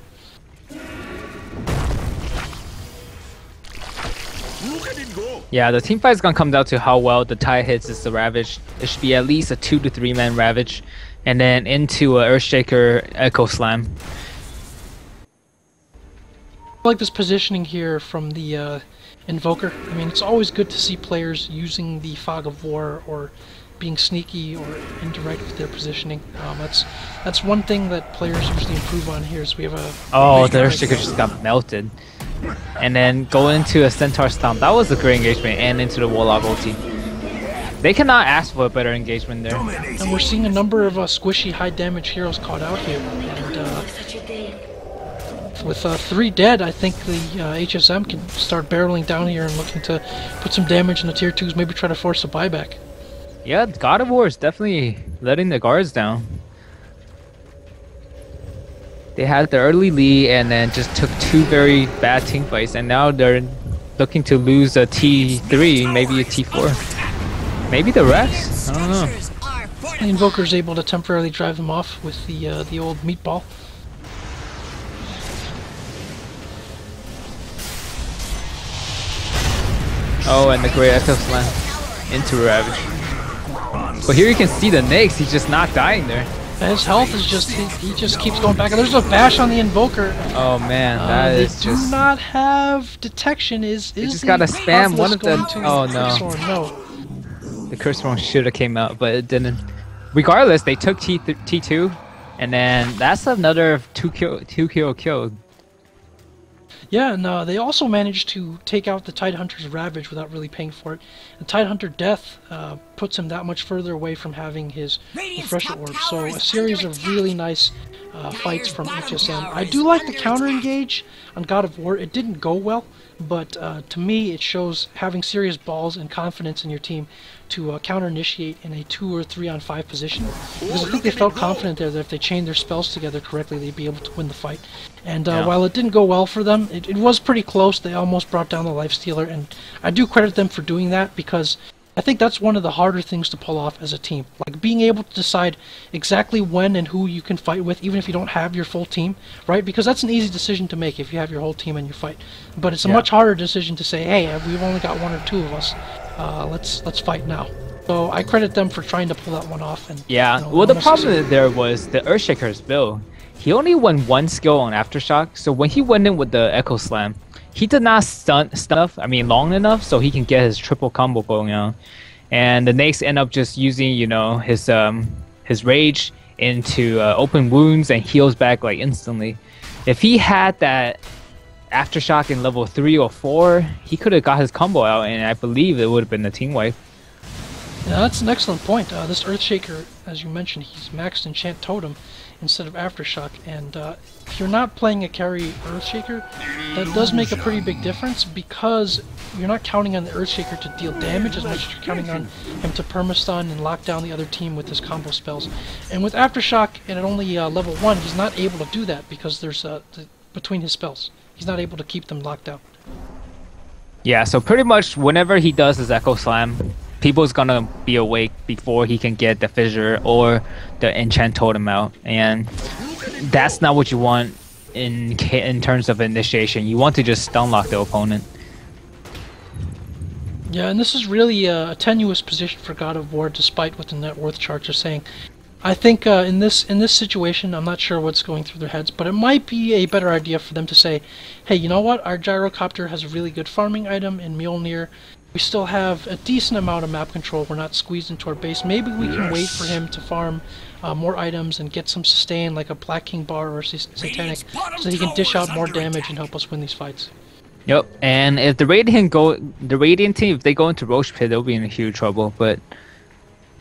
Yeah, the team fight is gonna come down to how well the tie hits is the Ravage. It should be at least a 2 to 3 man Ravage, and then into a Earthshaker Echo Slam. I like this positioning here from the Invoker. I mean, it's always good to see players using the Fog of War or being sneaky or indirect with their positioning. That's one thing that players usually improve on here. Is we have a the Earthshaker just got melted, and then go into a Centaur Stomp. That was a great engagement, and into the Warlock ulti. They cannot ask for a better engagement there. And we're seeing a number of squishy, high damage heroes caught out here. And with 3 dead, I think the HSM can start barreling down here and looking to put some damage in the tier 2s, maybe try to force a buyback. Yeah, God of War is definitely letting the guards down. They had the early lead and then just took 2 very bad team fights, and now they're looking to lose a T3, maybe a T4. Maybe the Rex? I don't know. The Invoker is able to temporarily drive them off with the old meatball. Oh, and the great Echo Slam into Ravage. But here you can see the Nyx, he's just not dying there. His health is just, he just keeps going back. There's a bash on the Invoker. Oh man, that is they just... do not have detection. You just gotta spam one of them. Oh no. The Curse Horn should have came out, but it didn't. Regardless, they took T2, and then that's another 2 kill. Yeah, and they also managed to take out the Tidehunter's Ravage without really paying for it. The Tidehunter death puts him that much further away from having his Refresher Orb. So a series of really nice fights from HSM. I do like the counter engage on God of War. It didn't go well, but to me it shows having serious balls and confidence in your team to counter-initiate in a 2 or 3 on 5 position. Because I think they felt confident there that if they chained their spells together correctly, they'd be able to win the fight. And while it didn't go well for them, it was pretty close. They almost brought down the Lifestealer, and I do credit them for doing that, because I think that's one of the harder things to pull off as a team. Like being able to decide exactly when and who you can fight with, even if you don't have your full team, right? Because that's an easy decision to make if you have your whole team and you fight. But it's a much harder decision to say, hey, we've only got 1 or 2 of us. Let's fight now. So I credit them for trying to pull that one off. And yeah, well, the problem there was the Earthshaker's build. He only won 1 skill on Aftershock, so when he went in with the Echo Slam, he did not stun enough, long enough, so he can get his triple combo going on. And the Nyx end up just using, his rage into open wounds and heals back like instantly. If he had that Aftershock in level 3 or 4, he could have got his combo out, and I believe it would have been a team wipe. Yeah, that's an excellent point. This Earthshaker, as you mentioned, he's maxed Enchant Totem instead of Aftershock, and if you're not playing a carry Earthshaker, that does make a pretty big difference because you're not counting on the Earthshaker to deal damage as much as you're counting on him to permastun and lock down the other team with his combo spells. And with Aftershock and at only level 1, he's not able to do that because there's between his spells. He's not able to keep them locked out. Yeah, so pretty much whenever he does his Echo Slam, people's gonna be awake before he can get the Fissure or the Enchant Totem out, and that's not what you want in terms of initiation. You want to just stun lock the opponent. Yeah, and this is really a tenuous position for God of War, despite what the net worth charts are saying. I think in this situation, I'm not sure what's going through their heads, but it might be a better idea for them to say, hey, you know what? Our Gyrocopter has a really good farming item in Mjolnir. We still have a decent amount of map control. We're not squeezed into our base. Maybe we can wait for him to farm more items and get some sustain, like a Black King Bar or Satanic, so that he can dish out more damage and help us win these fights. Yep, and if the Radiant team, if they go into Roche Pit, they'll be in huge trouble. But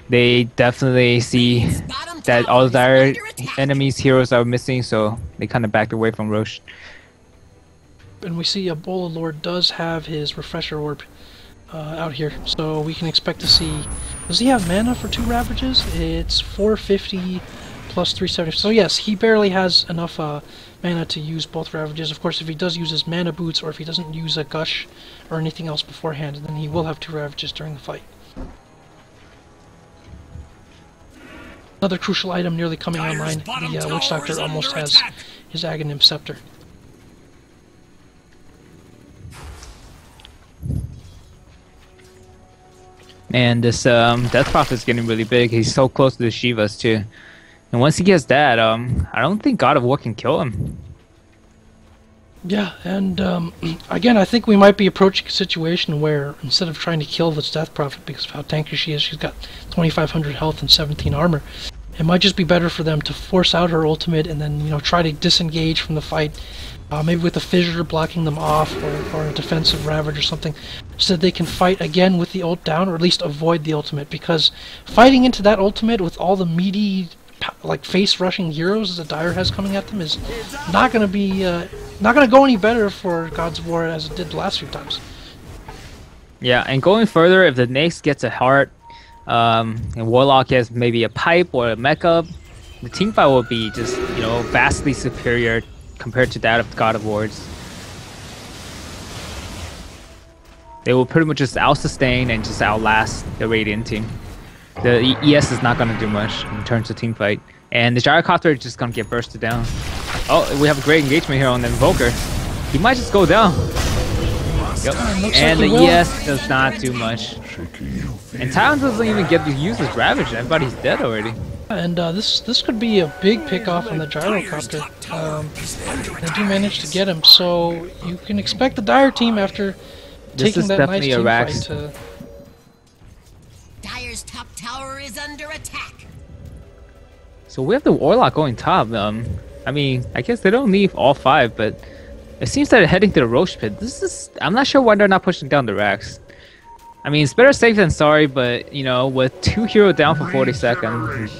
they definitely see that all their enemies' heroes are missing, so they kind of backed away from Roche. And we see Bola Lord does have his Refresher Orb out here, so we can expect to see... Does he have mana for 2 Ravages? It's 450 plus 370. So yes, he barely has enough mana to use both Ravages. Of course, if he does use his Mana Boots, or if he doesn't use a Gush or anything else beforehand, then he will have 2 Ravages during the fight. Another crucial item nearly coming online. The Witch Doctor almost has his Aghanim Scepter. And this Death Prophet's getting really big. He's so close to the Shivas too. And once he gets that, I don't think God of War can kill him. Yeah, and again, I think we might be approaching a situation where instead of trying to kill this Death Prophet because of how tanky she is, she's got 2,500 health and 17 armor. It might just be better for them to force out her ultimate and then, you know, try to disengage from the fight. Maybe with a Fissure blocking them off, or a defensive Ravage or something, so that they can fight again with the ult down, or at least avoid the ultimate, because fighting into that ultimate with all the meaty, like, face-rushing heroes that Dire has coming at them is not going to be, not going to go any better for Gods of War as it did the last few times. Yeah, and going further, if the Nyx gets a heart, and Warlock has maybe a pipe or a mecha, the teamfight will be just, you know, vastly superior compared to that of God of Wars. They will pretty much just out-sustain and just outlast the Radiant team. The ES is not going to do much in terms of teamfight. And the Gyrocopter is just going to get bursted down. Oh, we have a great engagement here on the Invoker. He might just go down. Yep. And the ES does not do much. And Talon doesn't even get to use his Ravage. I thought he's dead already. And this could be a big pick-off on the Gyrocopter. They do manage to get him, so you can expect the Dire team after taking that nice team fight to... Dire's top tower is under attack. So we have the Warlock going top. I mean, I guess they don't leave all 5, but it seems that they're heading to the Roche Pit. I'm not sure why they're not pushing down the racks. I mean, it's better safe than sorry, but, you know, with 2 hero down for 40 seconds.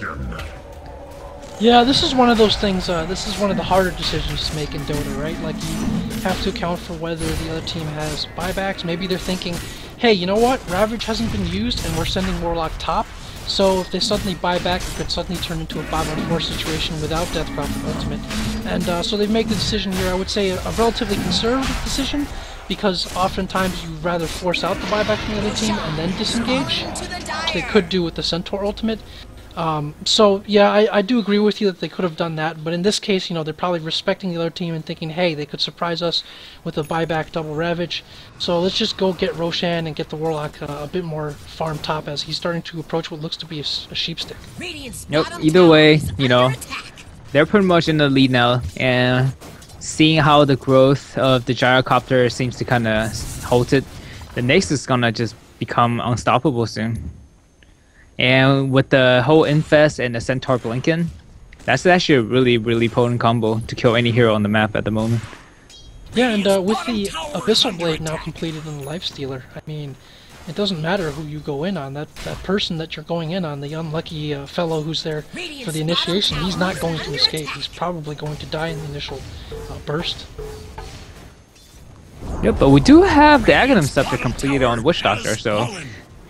Yeah, this is one of those things, this is one of the harder decisions to make in Dota, right? Like, you have to account for whether the other team has buybacks. Maybe they're thinking, hey, you know what? Ravage hasn't been used, and we're sending Warlock top. So if they suddenly buy back, it could suddenly turn into a 5-on-4 situation without Death Prophet Ultimate. And so they make the decision here, I would say, a relatively conservative decision, because oftentimes you'd rather force out the buyback from the other team and then disengage, which they could do with the Centaur Ultimate. So yeah, I do agree with you that they could have done that, but in this case, you know, they're probably respecting the other team and thinking, hey, they could surprise us with a buyback double Ravage, so let's just go get Roshan and get the Warlock a bit more farm top as he's starting to approach what looks to be a sheepstick. Nope, either way, you know, they're pretty much in the lead now, and seeing how the growth of the Gyrocopter seems to kind of halt it, the Nyx is gonna just become unstoppable soon. And with the whole Infest and the Centaur Blinken, that's actually a really, really potent combo to kill any hero on the map at the moment. Yeah, and with the Abyssal Blade now completed in the Lifestealer, I mean, it doesn't matter who you go in on. That person that you're going in on, the unlucky fellow who's there for the initiation, he's not going to escape. He's probably going to die in the initial burst. Yep, but we do have the Aghanim Scepter completed on Witch Doctor, so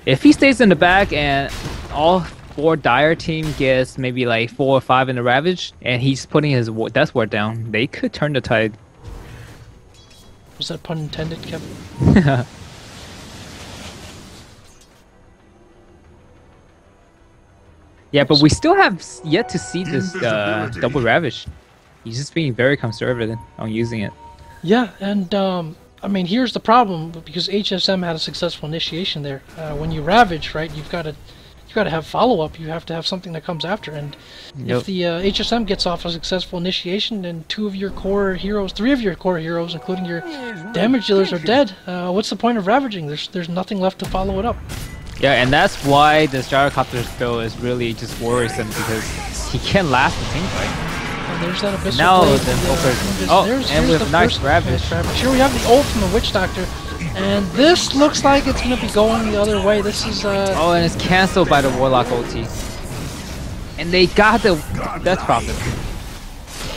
if he stays in the back and all 4 Dire team gets maybe like 4 or 5 in the Ravage, and he's putting his Death Ward down, they could turn the tide. Was that pun intended, Kevin? Yeah, but we still have yet to see this double Ravage. He's just being very conservative on using it. Yeah, and I mean, here's the problem, because HSM had a successful initiation there. When you Ravage, right, you've got to have follow-up. You have to have something that comes after, and if the HSM gets off a successful initiation and 2 of your core heroes, 3 of your core heroes, including your damage dealers, are dead, what's the point of Ravaging? There's nothing left to follow it up. Yeah, and that's why the Gyrocopter's build is really just worrisome, because he can't last the team fight. And there's that Abyssal Now Blade, the there's and with the nice first Ravage. Here we have the ult from the Witch Doctor, and this looks like it's going to be going the other way. This is Oh, and it's cancelled by the Warlock ulti. And they got the Death Prophet.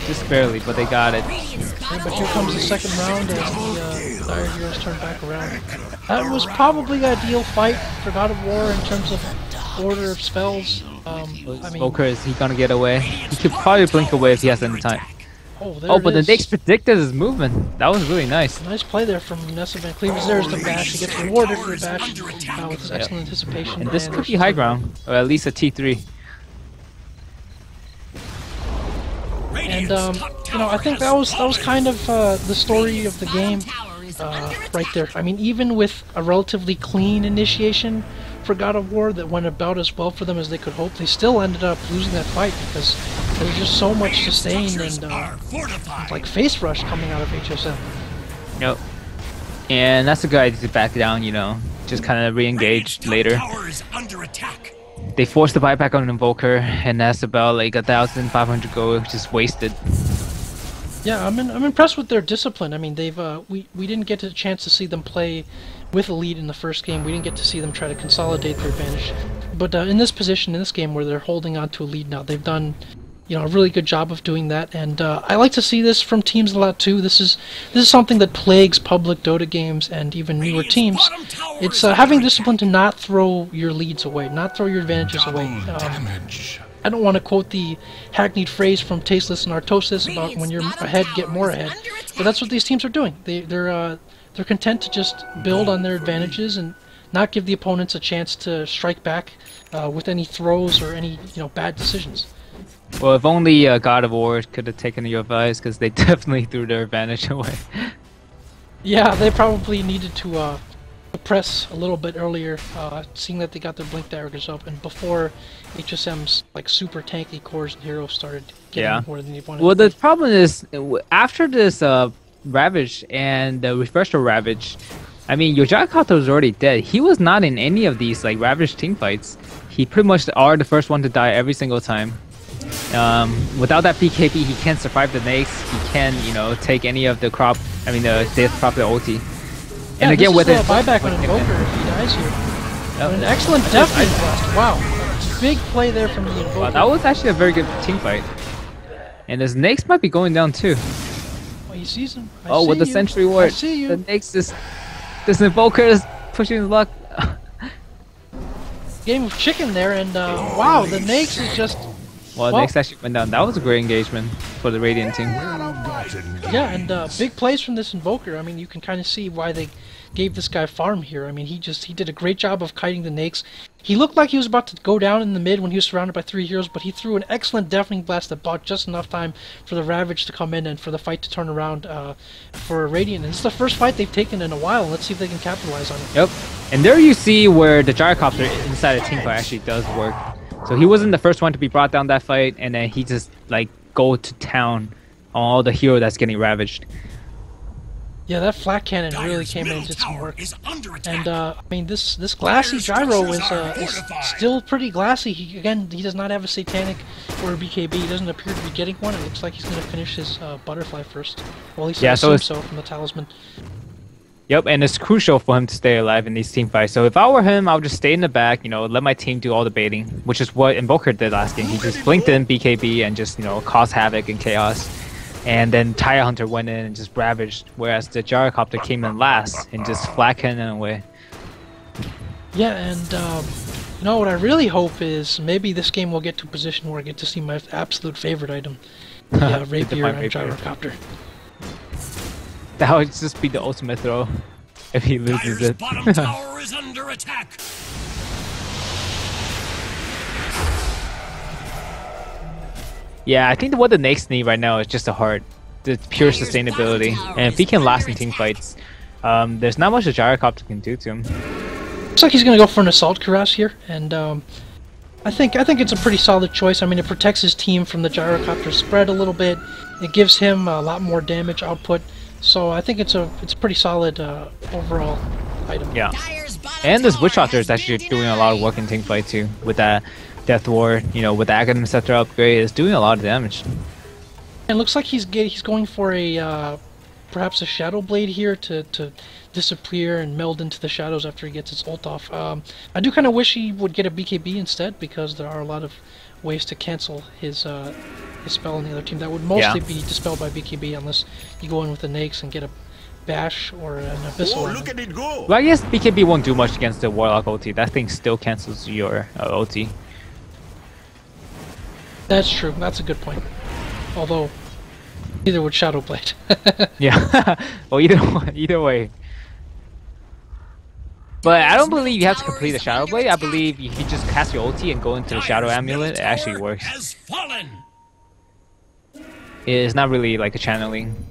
Just barely, but they got it. Yeah, but here comes the second round as the Dire Heroes turn back around. That was probably the ideal fight for God of War in terms of order of spells. I mean, Smoker, is he gonna get away? He could probably blink away if he has any time. But the Nyx predicted his movement. That was really nice. Nice play there from Nessa Van Cleaves. There's the bash. He gets rewarded for the bash with his excellent anticipation. And this could be high ground, or at least a T3. And you know, I think that was kind of the story of the game right there. I mean, even with a relatively clean initiation for God of War that went about as well for them as they could hope, they still ended up losing that fight because there was just so much sustain and like face rush coming out of HSM. Yep. And that's a good idea to back down, you know, just kind of re-engage later. They forced the buyback on Invoker, and that's about like 1,500 gold just wasted. Yeah, I'm impressed with their discipline. I mean, they've we didn't get a chance to see them play with a lead in the first game. We didn't get to see them try to consolidate their advantage. But in this position, in this game where they're holding on to a lead now, they've done, you know, a really good job of doing that. And I like to see this from teams a lot too. This is something that plagues public Dota games and even newer teams. It's having discipline to not throw your leads away, not throw your advantages away. I don't want to quote the hackneyed phrase from Tasteless and Artosis about when you're ahead, get more ahead. But that's what these teams are doing. They're content to just build on their advantages and not give the opponents a chance to strike back with any throws or any bad decisions. Well, if only God of War could have taken your advice, because they definitely threw their advantage away. Yeah, they probably needed to press a little bit earlier, seeing that they got their blink daggers up, and before HSM's like super tanky cores and heroes started getting more than they wanted. Well, the problem is after this Ravage and the Refresher Ravage, I mean, your Gyrocopter was already dead. He was not in any of these like Ravage team fights. He pretty much are the first one to die every single time. Without that BKB, he can't survive the Nyx. He can't, take any of the crop. I mean, the Death Prophet ulti. And again, with it, buyback on Invoker if he dies here. An excellent deathly blast. Wow, big play there from the Invoker. Wow, that was actually a very good team fight. And this Nyx might be going down too. Oh, he sees him. With the Sentry Ward. I see you. The Nyx is... This Invoker is pushing his luck. Game of chicken there, and wow, the Nyx is just... Well, Nyx actually went down. That was a great engagement for the Radiant team. Yeah, and big plays from this Invoker. I mean, you can kind of see why they gave this guy farm here. I mean, he did a great job of kiting the Nyx. He looked like he was about to go down in the mid when he was surrounded by 3 heroes, but he threw an excellent deafening blast that bought just enough time for the Ravage to come in and for the fight to turn around for Radiant. And it's the first fight they've taken in a while. Let's see if they can capitalize on it. Yep. And there you see where the Gyrocopter inside a team fight actually does work. So he wasn't the first one to be brought down that fight, and then he just like go to town on all the hero that's getting ravaged. Yeah, that flat cannon really Dire's came in and middle did some tower work. is under attack. And I mean, this glassy Dire's gyro structures are is fortified. still pretty glassy. He does not have a satanic or a BKB. He doesn't appear to be getting one. It looks like he's going to finish his butterfly first. Well, at least Yeah, I so assume it's- so from the talisman. Yep, and it's crucial for him to stay alive in these team fights. So if I were him, I would just stay in the back, let my team do all the baiting, which is what Invoker did last game. He just blinked in BKB and just, caused havoc and chaos. And then Tire Hunter went in and just ravaged, whereas the Gyrocopter came in last and just flat cannoned away. Yeah, and what I really hope is maybe this game will get to a position where I get to see my absolute favorite item, the Rapier divine and Rapier. Gyrocopter. That would just be the ultimate throw if he loses Dire's it. bottom tower is under attack. Yeah, I think what the Nakes need right now is just a heart, the pure sustainability. And if he can last in team fights, there's not much a Gyrocopter can do to him. Looks like he's going to go for an Assault Cuirass here, and I think it's a pretty solid choice. I mean, it protects his team from the Gyrocopter spread a little bit. It gives him a lot more damage output, so I think it's a pretty solid overall item. Yeah. Dire's bottom And this tower Witch Doctor has is actually been doing a lot of work in team fight too, with that Death Ward, with the Aghanim Scepter upgrade, it's doing a lot of damage. And it looks like he's going for a perhaps a Shadow Blade here to disappear and meld into the shadows after he gets his ult off. I do kind of wish he would get a BKB instead, because there are a lot of ways to cancel his spell on the other team. That would mostly be dispelled by BKB unless you go in with the Nakes and get a Bash or an Abyssal. Oh, on look him. at it go! Well, I guess BKB won't do much against the Warlock ulti. That thing still cancels your ulti. That's true. That's a good point. Although, neither would Shadow Blade. Yeah. Well, either way. But I don't believe you have to complete the Shadow Blade. I believe you can just cast your ulti and go into the Shadow Dire's Amulet. It middle actually tower works. has fallen. It's not really like a channeling.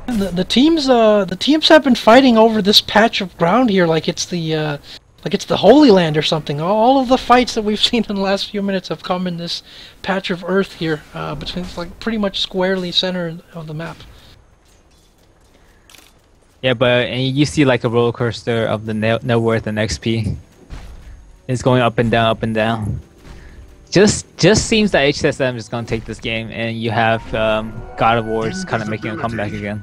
And the teams have been fighting over this patch of ground here like it's the Holy Land or something. All of the fights that we've seen in the last few minutes have come in this patch of earth here, between pretty much squarely center of the map. Yeah, and you see like a roller coaster of the net worth and XP. It's going up and down, up and down. Just seems that HSM is gonna take this game, and you have God of War's kind of making a comeback again.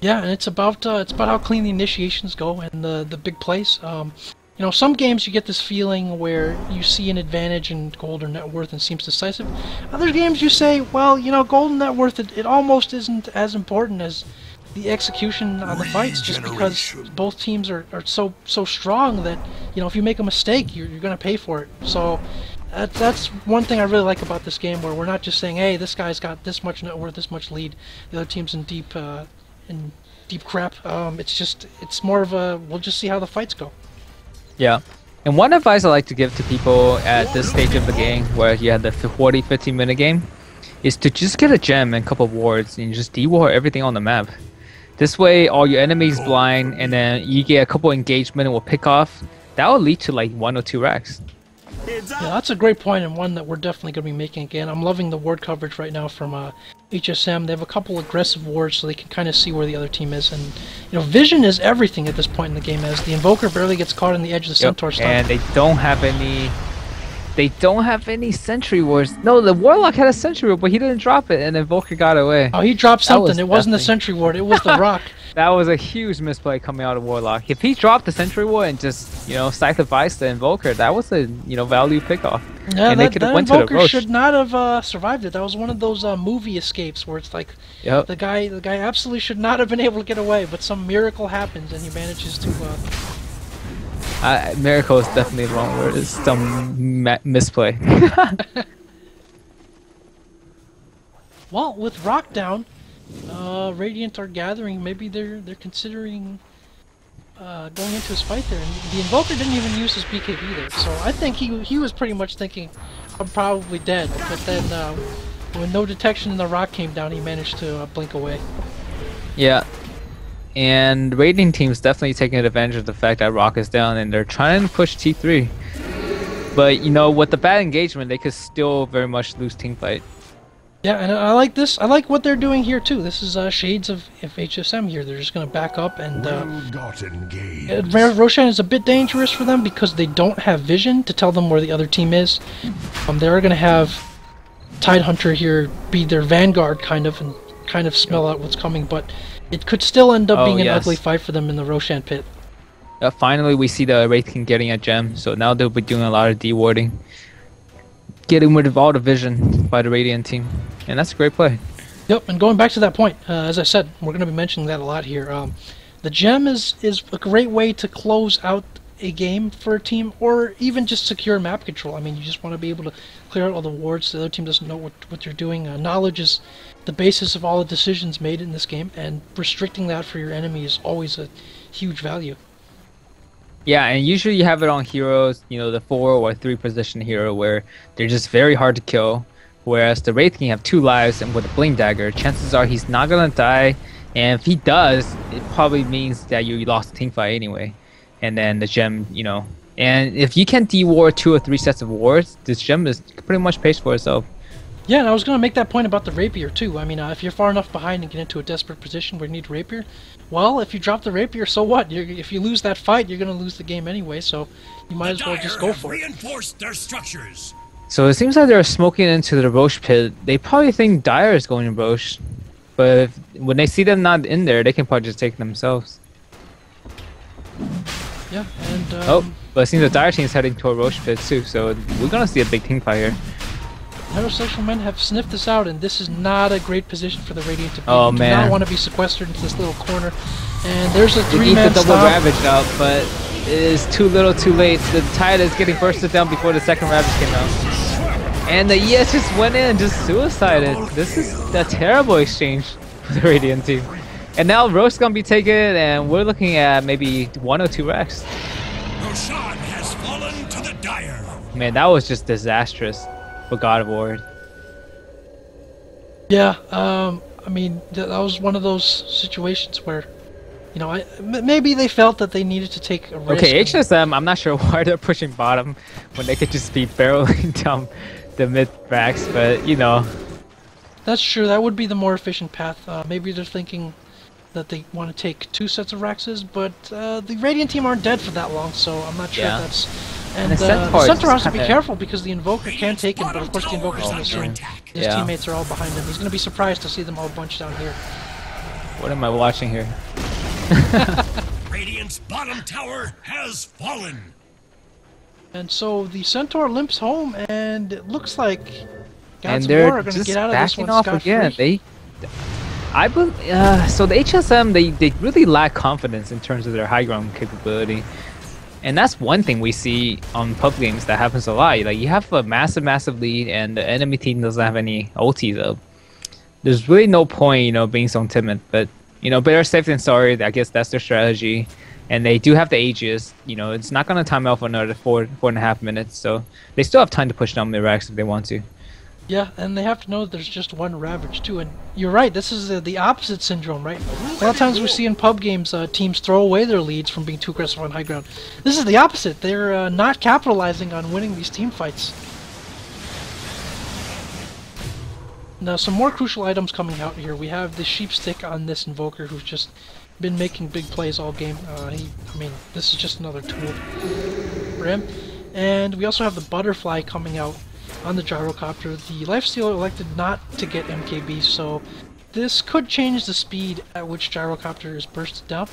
Yeah, and it's about how clean the initiations go and the big plays. Some games you get this feeling where you see an advantage in gold or net worth and seems decisive. Other games you say, well, gold and net worth it almost isn't as important as the execution on the fights, just because both teams are so strong that if you make a mistake, you're gonna pay for it. So that's one thing I really like about this game, where we're not just saying, hey, this guy's got this much net worth, this much lead, the other team's in deep crap. It's more of a we'll just see how the fights go. Yeah. And one advice I like to give to people at this stage of the game, where you have the 40-50 minute game, is to just get a gem and a couple of wards and just de-war everything on the map. This way, all your enemies blind, and then you get a couple engagement and will pick off. That will lead to like 1 or 2 racks. Yeah, that's a great point, and one that we're definitely going to be making again. I'm loving the ward coverage right now from HSM. They have a couple aggressive wards, so they can kind of see where the other team is. And vision is everything at this point in the game, as the Invoker barely gets caught on the edge of the Centaur stun. And they don't have any. They don't have any Sentry Wards. No, the Warlock had a Sentry Ward, but he didn't drop it, and Invoker got away. Oh, he dropped That was something. It wasn't the definitely- Sentry Ward. It was the Rock. That was a huge misplay coming out of Warlock. If he dropped the Sentry Ward and just, sacrificed the Invoker, that was a, value pickoff. Yeah, and they that could have went to the Invoker Roche. should not have survived it. That was one of those movie escapes where it's like Yep. the guy absolutely should not have been able to get away, but some miracle happens and he manages to. Miracle is definitely the wrong word. It's some misplay. Well, with Rock down, Radiant are gathering. Maybe they're considering going into his fight there. And the Invoker didn't even use his BKB there, so I think he was pretty much thinking, I'm probably dead. But then when no detection in the Rock came down, he managed to blink away. Yeah. And Radiant team's definitely taking advantage of the fact that Rock is down, and they're trying to push T3. But with the bad engagement, they could still very much lose team fight. Yeah, and I like this. I like what they're doing here too. This is shades of HSM here. They're just going to back up, and Well-gotten gains. Roshan is a bit dangerous for them because they don't have vision to tell them where the other team is. They are going to have Tidehunter here be their vanguard, kind of, and kind of smell out what's coming, but it could still end up being an ugly fight for them in the Roshan pit. Finally, we see the Wraith King getting a gem, so now they'll be doing a lot of dewarding. Getting rid of all the vision by the Radiant team. And that's a great play. Yep, and going back to that point, as I said, we're going to be mentioning that a lot here. The gem is a great way to close out a game for a team, or even just secure map control. I mean, you just want to be able to clear out all the wards so the other team doesn't know what you're doing. Knowledge is the basis of all the decisions made in this game, and restricting that for your enemy is always a huge value. Yeah, and usually you have it on heroes, you know, the 4 or 3 position hero where they're just very hard to kill. Whereas the Wraith King have 2 lives, and with a Blink Dagger, chances are he's not gonna die. And if he does, it probably means that you lost the team fight anyway. And then the gem, you know, and if you can de-ward 2 or 3 sets of wards, this gem is pretty much pays for itself. Yeah, and I was going to make that point about the Rapier too. I mean, if you're far enough behind and get into a desperate position where you need Rapier, well, if you drop the Rapier, so what? If you lose that fight, you're going to lose the game anyway, so you might as well just go for it. Reinforced their structures. So it seems like they're smoking into the Roche pit. They probably think Dire is going to Roche, but when they see them not in there, they can probably just take themselves. Yeah, and But it seems the Dire team is heading toward Roche pit too, so we're going to see a big team fight here. Heterosexual men have sniffed this out, and this is not a great position for the Radiant to be. Oh, You do man. not want to be sequestered into this little corner. And there's a They need the 3-man double stop. Ravage out, but it is too little too late. The Tide is getting bursted down before the second Ravage came out. And the ES just went in and just suicided. This is a terrible exchange for the Radiant team. And now Roche's gonna be taken, and we're looking at maybe 1 or 2 Rex. Roshan has fallen to the Dire. Man, that was just disastrous for God of War. Yeah, I mean, that was one of those situations where, you know, maybe they felt that they needed to take a risk. Okay, HSM, I'm not sure why they're pushing bottom when they could just be barreling down the mid racks, but you know. That's true, that would be the more efficient path. Maybe they're thinking that they want to take 2 sets of Raxes, but the Radiant team aren't dead for that long, so I'm not sure if that's... And the the Centaur Centaur is has to be kinda- careful because the Invoker can take him, but of course the Invoker's going to assume his Yeah. teammates are all behind him. He's going to be surprised to see them all bunched down here. What am I watching here? Radiant's bottom tower has fallen. And so the Centaur limps home, and it looks like And Gods of War they're are going to just get out of this backing one off scot-free. again. I believe, so the HSM, they really lack confidence in terms of their high ground capability. And that's one thing we see on pub games that happens a lot. Like, you have a massive lead, and the enemy team doesn't have any ulti, though. There's really no point, you know, being so timid. But, you know, better safe than sorry. I guess that's their strategy. And they do have the Aegis. You know, it's not going to time out for another 4.5 minutes. So they still have time to push down mid-racks if they want to. Yeah, and they have to know that there's just one Ravage, too. And you're right, this is the opposite syndrome, right? A lot of times we see in pub games teams throw away their leads from being too aggressive on high ground. This is the opposite. They're not capitalizing on winning these team fights. Now, some more crucial items coming out here. We have the Sheep Stick on this Invoker who's just been making big plays all game. I mean, this is just another tool for him. And we also have the Butterfly coming out on the Gyrocopter. The Lifestealer elected not to get MKB, so this could change the speed at which Gyrocopter is bursted down.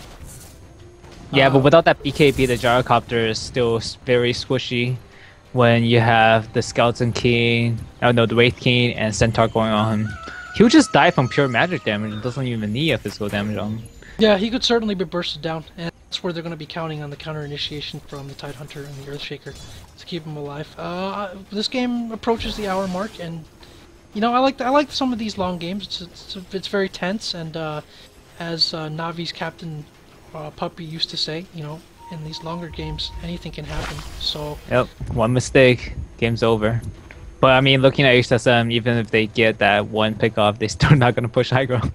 Yeah, but without that BKB, the Gyrocopter is still very squishy when you have the Skeleton King, the Wraith King, and Centaur going on him. He'll just die from pure magic damage and doesn't even need a physical damage on him. Yeah, he could certainly be bursted down, and that's where they're going to be counting on the counter initiation from the Tidehunter and the Earthshaker to keep him alive. This game approaches the hour mark, and you know, I like some of these long games. It's very tense, and as Navi's captain Puppy used to say, you know, in these longer games, anything can happen. So Yep, one mistake, game's over. But I mean, looking at HSM, even if they get that one pick off, they're still not gonna push high ground.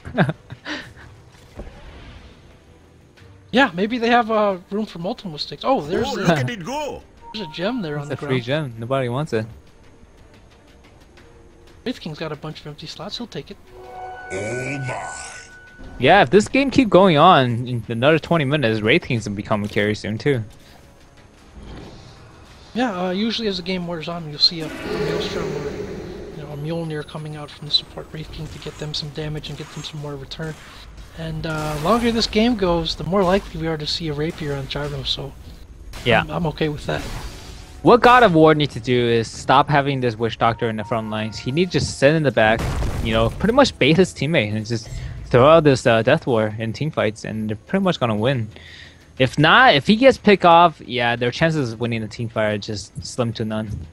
yeah, maybe they have room for multiple sticks. Oh, there's Oh, look at it go! a gem there on It's the a free ground. gem. Nobody wants it. Wraith King's got a bunch of empty slots. He'll take it. Oh my. Yeah, if this game keep going on in another 20 minutes, Wraith King's gonna become a carry soon too. Yeah, usually as the game wears on, you'll see a Maelstrom or a Mjolnir coming out from the support Wraith King to get them some damage and get them some more return. And longer this game goes, the more likely we are to see a Rapier on Gyro, so Yeah. I'm okay with that. What God of War needs to do is stop having this Witch Doctor in the front lines. He needs to just sit in the back, pretty much bait his teammate and just throw out this Death War in team fights, and they're pretty much gonna win. If not, if he gets picked off, yeah, their chances of winning the team fight are just slim to none.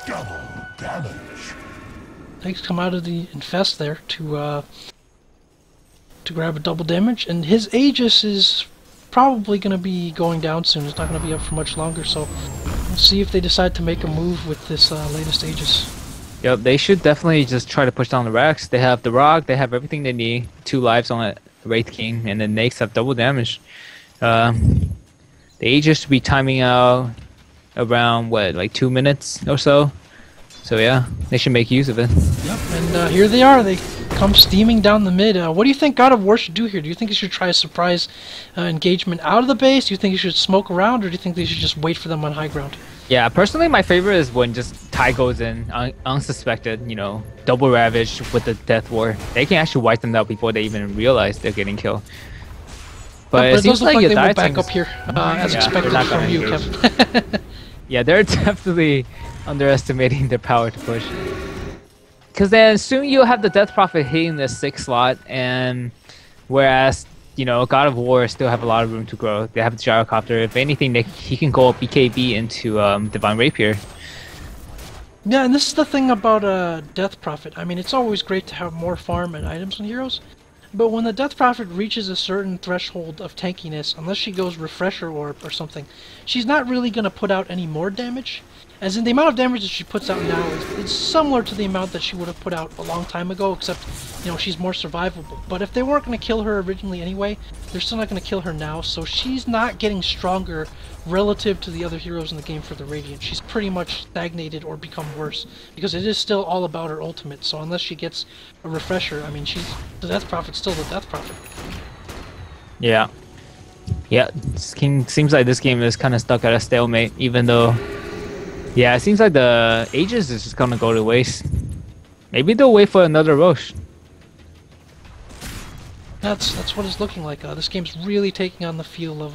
Double damage. He's come out of the Infest there to grab a double damage, and his Aegis is probably going to be going down soon. It's not going to be up for much longer, so we'll see if they decide to make a move with this latest Aegis. Yep, they should definitely just try to push down the Rex. They have the Rock, they have everything they need. 2 lives on it. Wraith King, and then Nakes have double damage. The Aegis should be timing out around like 2 minutes or so. So yeah, they should make use of it. Yep, and here they are. They come steaming down the mid. What do you think God of War should do here? Do you think he should try a surprise engagement out of the base? Do you think he should smoke around, or do you think they should just wait for them on high ground? Yeah, personally, my favorite is when just Ty goes in unsuspected, double ravage with the Death War. They can actually wipe them out before they even realize they're getting killed. But But it it seems does look like like your they will back Dieting's- up here, as Yeah, expected they're not from gonna you, engage. Kevin. Yeah, they're definitely underestimating their power to push. Because then soon you'll have the Death Prophet hitting the 6th slot, and whereas, God of War still have a lot of room to grow. They have the Gyrocopter. If anything, he can go BKB into Divine Rapier. Yeah, and this is the thing about Death Prophet. I mean, it's always great to have more farm and items on heroes, but when the Death Prophet reaches a certain threshold of tankiness, unless she goes Refresher Orb or something, she's not really going to put out any more damage. As in, the amount of damage that she puts out now is similar to the amount that she would have put out a long time ago, except, she's more survivable. But if they weren't going to kill her originally anyway, they're still not going to kill her now, so she's not getting stronger relative to the other heroes in the game for the Radiant. She's pretty much stagnated or become worse, because it is still all about her ultimate, so unless she gets a refresher, I mean, the Death Prophet's still the Death Prophet. Yeah. Yeah, seems like this game is kind of stuck at a stalemate, even though... Yeah, it seems like the Aegis is just gonna go to waste. Maybe they'll wait for another Roche. That's what it's looking like. This game's really taking on the feel of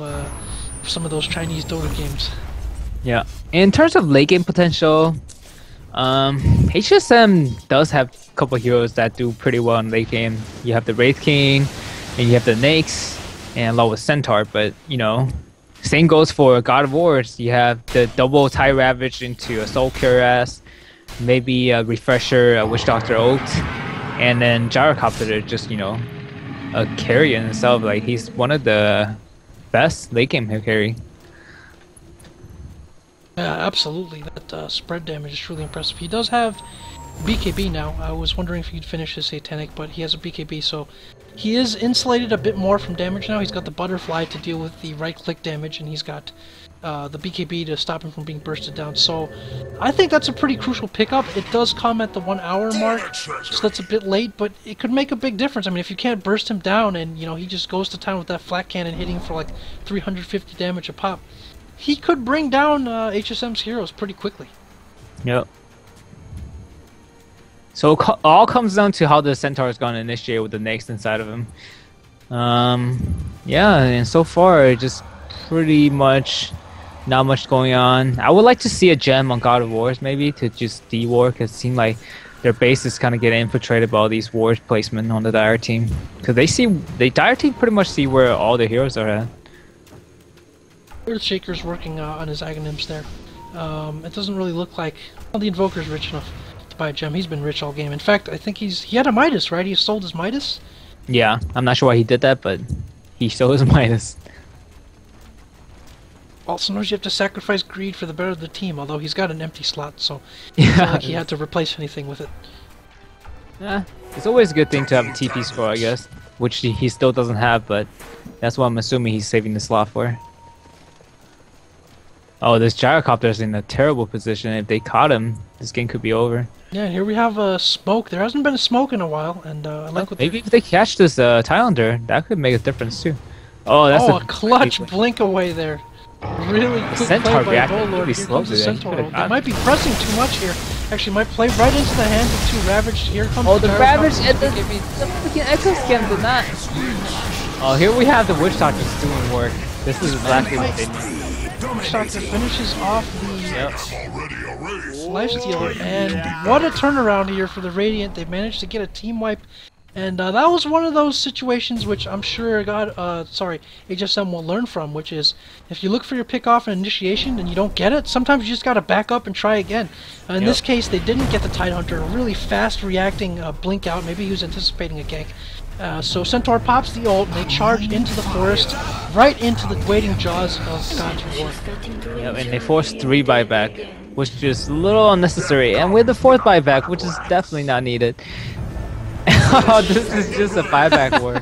some of those Chinese Dota games. Yeah. In terms of late game potential, HSM does have a couple heroes that do pretty well in late game. You have the Wraith King, and you have the Nakes, and along with Centaur, but same goes for God of Wars. You have the double Tie Ravage into a Soul Cuirass, maybe a Refresher, a Witch Doctor ult, and then Gyrocopter just, a carry in itself. Like, he's one of the best late game carry. Yeah, absolutely. That spread damage is truly impressive. He does have BKB now. I was wondering if he'd finish his Satanic, but he has a BKB, so he is insulated a bit more from damage now. He's got the Butterfly to deal with the right-click damage, and he's got the BKB to stop him from being bursted down. So I think that's a pretty crucial pickup. It does come at the 1 hour mark, so that's a bit late, but it could make a big difference. I mean, if you can't burst him down and, he just goes to town with that flat cannon hitting for like 350 damage a pop, he could bring down HSM's heroes pretty quickly. Yep. So all comes down to how the Centaur is going to initiate with the next inside of him. Yeah, and so far, just pretty much not much going on. I would like to see a gem on God of Wars, maybe, to just de-war, because it seems like their base is kind of getting infiltrated by all these wars placement on the Dire team. Because the Dire team pretty much see where all the heroes are at. Earthshaker's working on his Aghanims there. It doesn't really look like the Invoker's rich enough to buy a gem. He's been rich all game. In fact, I think he had a Midas, right? He sold his Midas? Yeah, I'm not sure why he did that, but he sold his Midas. Well, sometimes you have to sacrifice greed for the better of the team, although he's got an empty slot, so it's not like he had to replace anything with it. Yeah, it's always a good thing to have a TP score, I guess, which he still doesn't have, but that's what I'm assuming he's saving the slot for. Oh, this Gyrocopter's in a terrible position. If they caught him, this game could be over. Yeah, here we have a smoke. There hasn't been a smoke in a while, and I like what Maybe if they catch this Thailander, that could make a difference too. Oh, that's a clutch blink away there. Really quick Centaur play by reacted Bullard. really Here slow comes the today. He Centaur. could've They got might be pressing too much here. Actually, might play right into the hands of two Ravaged. Here comes Oh, the Gyro Ravage Copter. and the freaking Echo Scan did not. Oh, here we have the Witch Doctors doing work. This is exactly what they need. Doctor finishes off the Yep. Lifestealer, and what a turnaround here for the Radiant. They managed to get a team wipe, and that was one of those situations which I'm sure HSM will learn from, which is if you look for your pick off and initiation and you don't get it, sometimes you just gotta back up and try again. In this case, they didn't get the Tidehunter, a really fast reacting blink out. Maybe he was anticipating a gank. So Centaur pops the ult, and they charge into the forest, right into the waiting jaws of God's War. Yep, and they forced 3 buyback, which is a little unnecessary. And with the 4th buyback, which is definitely not needed. Oh, this is just a buyback war.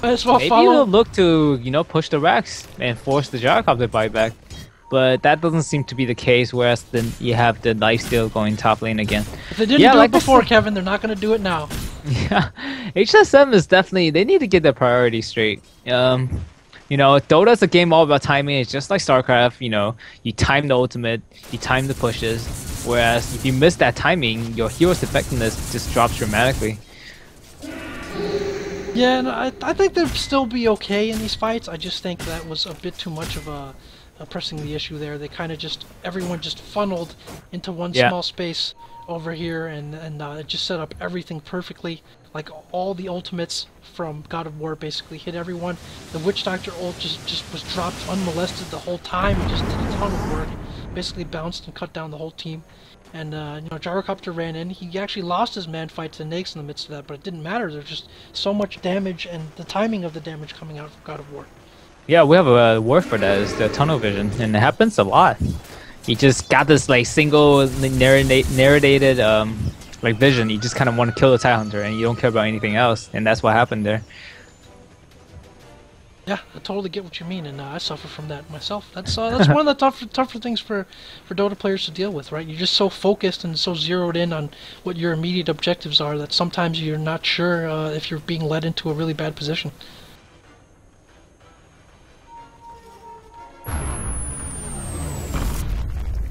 Might as well Maybe follow. they'll look to, push the Rex and force the Gyrocopter buyback. But that doesn't seem to be the case, whereas then you have the lifesteal going top lane again. If they didn't do it before, Kevin, they're not going to do it now. Yeah, HSM is definitely, they need to get their priorities straight. Dota's a game all about timing. It's just like StarCraft, you time the ultimate, you time the pushes. Whereas if you miss that timing, your hero's effectiveness just drops dramatically. Yeah, and I think they'd still be okay in these fights. I just think that was a bit too much of a pressing the issue there. They kind of everyone just funneled into one small space over here, and it just set up everything perfectly. Like all the ultimates from God of War basically hit everyone. The Witch Doctor ult just was dropped unmolested the whole time. It just did a ton of work. Basically bounced and cut down the whole team. And Gyrocopter ran in. He actually lost his man fight to Naix in the midst of that, but it didn't matter. There's just so much damage, and the timing of the damage coming out from God of War. Yeah, we have a word for that. It's the tunnel vision, and it happens a lot. You just got this single narrated vision. You just kind of want to kill the Tidehunter, and you don't care about anything else, and that's what happened there. Yeah, I totally get what you mean, and I suffer from that myself. That's one of the tougher things for Dota players to deal with, right? You're just so focused and so zeroed in on what your immediate objectives are that sometimes you're not sure if you're being led into a really bad position.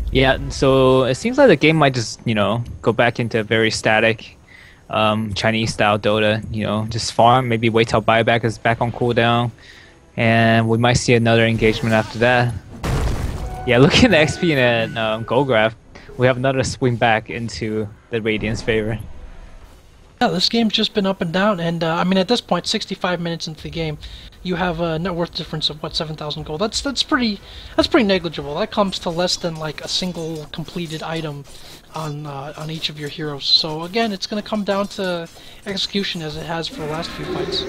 Yeah, so it seems like the game might just, go back into a very static Chinese-style Dota, just farm, maybe wait till buyback is back on cooldown, and we might see another engagement after that. Yeah, looking at the XP and goal graph, we have another swing back into the Radiant's favor. Yeah, this game's just been up and down, and I mean at this point, 65 minutes into the game, you have a net worth difference of what, 7,000 gold. That's pretty negligible. That comes to less than like a single completed item on each of your heroes. So again, it's going to come down to execution as it has for the last few fights,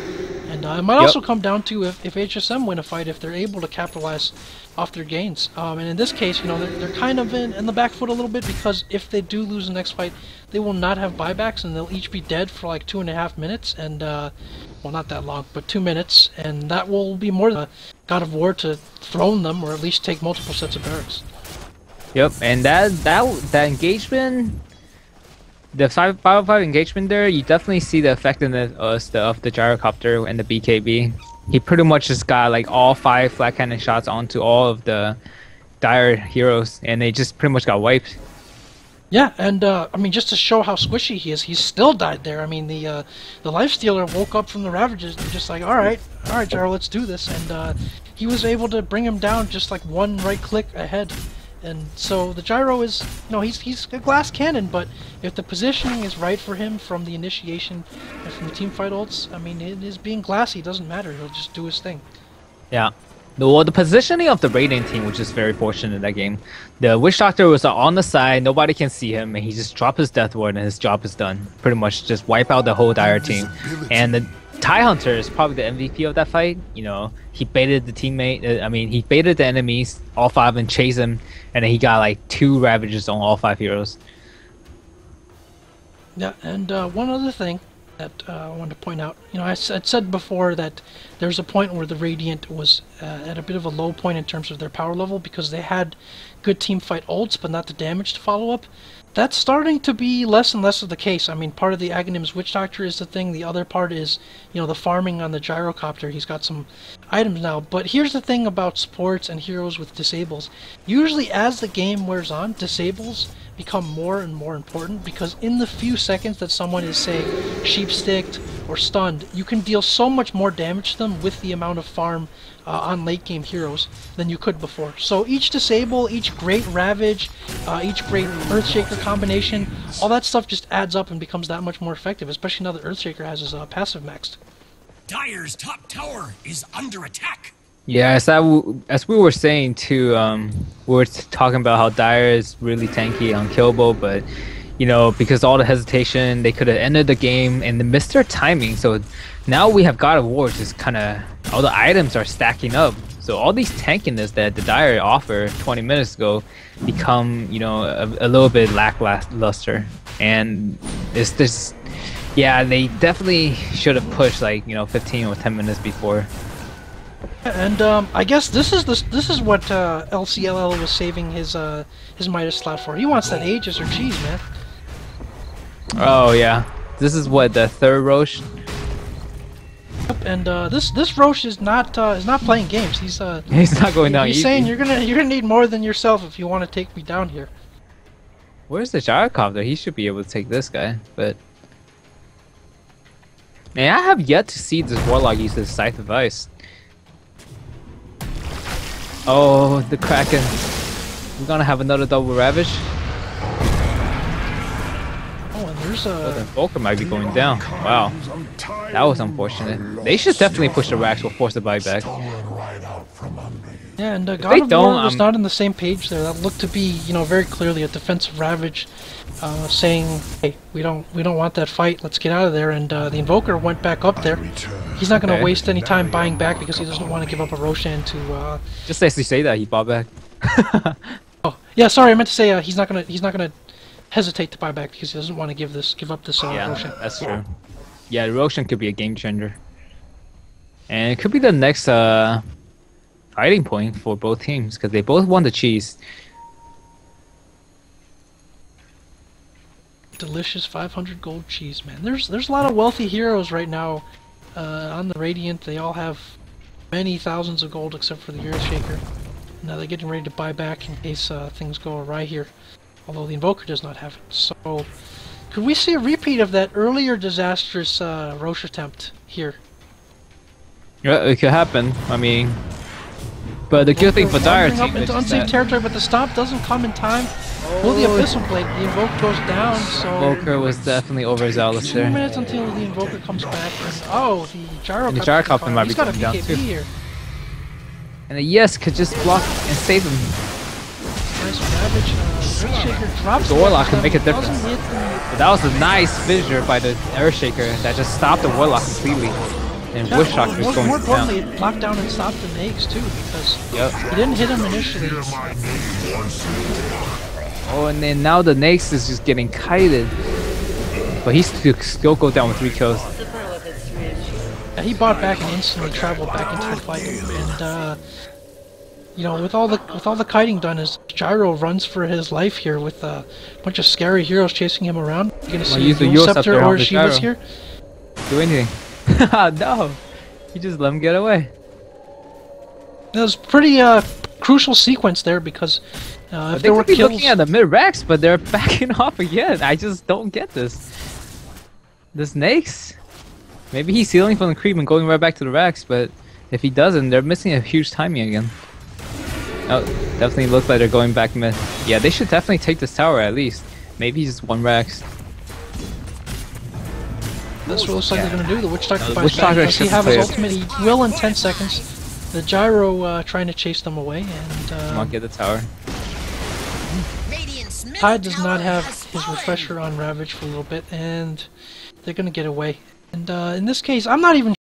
and it might also come down to if HSM win a fight, if they're able to capitalize off their gains. And in this case, they're kind of in the back foot a little bit, because if they do lose the next fight, they will not have buybacks, and they'll each be dead for like 2.5 minutes, and well, not that long, but 2 minutes, and that will be more than God of War to throne them, or at least take multiple sets of barracks. Yep, and that engagement, the 5-5 engagement there, you definitely see the effectiveness of the Gyrocopter and the BKB. He pretty much just got like all 5 flat cannon shots onto all of the dire heroes, and they just pretty much got wiped. Yeah, and I mean, just to show how squishy he is, he still died there. I mean, the Lifestealer woke up from the Ravages and just like, all right, Gyro, let's do this, and he was able to bring him down just like one right click ahead. And so the Gyro is, he's a glass cannon, but if the positioning is right for him from the initiation and from the teamfight ults, I mean, it is being glassy, doesn't matter, he'll just do his thing. Yeah. Well, the positioning of the Radiant team was just very fortunate in that game. The Witch Doctor was on the side, nobody can see him, and he just dropped his Death Ward and his job is done. Pretty much just wipe out the whole dire team. And the Tidehunter is probably the MVP of that fight. He baited the teammate, he baited the enemies, all 5, and chased him, and then he got like 2 Ravages on all 5 heroes. Yeah, and one other thing, that I wanted to point out. You know, I'd said before that there's a point where the Radiant was at a bit of a low point in terms of their power level because they had good team fight ults, but not the damage to follow up. That's starting to be less and less of the case. I mean, part of the Aghanim's Witch Doctor is the thing. The other part is, you know, the farming on the gyrocopter. He's got some items now. But here's the thing about supports and heroes with disables. Usually as the game wears on, disables become more and more important because in the few seconds that someone is, say, sheep-sticked or stunned, you can deal so much more damage to them with the amount of farm on late-game heroes than you could before. So each disable, each great Ravage, each great Earthshaker combination, all that stuff just adds up and becomes that much more effective, especially now that Earthshaker has his passive maxed. Dire's top tower is under attack. Yeah, as we were saying too, we were talking about how Dire is really tanky on Killbo, but you know, because all the hesitation, they could have ended the game and they missed their timing. So now we have God of War, just kind of all the items are stacking up. So all these tankiness that the Dire offered 20 minutes ago become, you know, a little bit lackluster, and it's just, yeah, they definitely should have pushed like, you know, 15 or 10 minutes before. And I guess this is what LCLL was saving his Midas slot for. He wants that Aegis or cheese, man. Oh yeah, this is what, the third Roche. Yep, and this Roche is not playing games. He's not going down. He's easy. saying you're gonna need more than yourself if you want to take me down here. Where's the gyrocopter? He should be able to take this guy, but man, I have yet to see this Warlock use his Scythe of Ice. Oh, the Kraken. We're gonna have another double Ravage. Oh, and there's Oh, the Volker might be going down. Wow. That was unfortunate. They should definitely push the Warx or force the buyback. yeah, and they God of don't, War was not on the same page there. That looked to be, you know, very clearly a defensive Ravage, saying, "Hey, we don't want that fight. Let's get out of there." And the Invoker went back up there. He's not going to waste any time buying back because he doesn't want to give up a Roshan to. Just as you say that, he bought back. Oh, yeah. Sorry, I meant to say he's not gonna hesitate to buy back because he doesn't want to give up this Yeah, Roshan. that's true. Yeah, Roshan could be a game changer, and it could be the next fighting point for both teams because they both want the cheese. Delicious 500 gold cheese, man. There's a lot of wealthy heroes right now on the Radiant. They all have many thousands of gold except for the Earthshaker. Now they're getting ready to buy back in case things go awry here. Although the Invoker does not have it. So, could we see a repeat of that earlier disastrous Roche attempt here? Yeah, it could happen. I mean, but the good thing for Dire Wandering team up is into unsafe that territory, but the stomp doesn't come in time. Will the Abyssal Blade, the Invoker goes down, so... Invoker was definitely overzealous 2 there. minutes until the Invoker comes back, and oh, the Gyrocopter. And the Gyrocopter might be He's got a coming down PKP too. here. And the Yes could just block and save him. Nice Ravage. Earthshaker drops The Warlock can make a doesn't difference. hit the... But that was a nice fissure by the Earthshaker that just stopped the Warlock completely. And Witch Doctor is going more down. importantly, it locked down and stopped the Nags too, because Yep. he didn't hit him initially. Oh, and then now the Nax is just getting kited. But he still go down with 3 kills. Yeah, he bought back and instantly traveled back into the fight, and you know, with all the kiting done, as Gyro runs for his life here with a bunch of scary heroes chasing him around. You're gonna see use the Yule Scepter Scepter on or the Shiva's Gyro. here. Do anything. No. He just let him get away. That was pretty crucial sequence there because if They there were could be kills, looking at the mid-Rex, but they're backing off again. I just don't get this. The Snakes? Maybe he's healing from the creep and going right back to the Rex, but if he doesn't, they're missing a huge timing again. Oh, definitely looks like they're going back mid. Yeah, they should definitely take this tower at least. Maybe just 1 Rex. that's what it looks like they're gonna do. The Witch Doctor the buys Witch back. Doctor Does he should have his play it. ultimate? He will in 10 seconds. The Gyro trying to chase them away, and Come on, get the tower. Radiant's middle Tide does tower not have has his fallen. refresher on Ravage for a little bit, and they're gonna get away. And in this case, I'm not even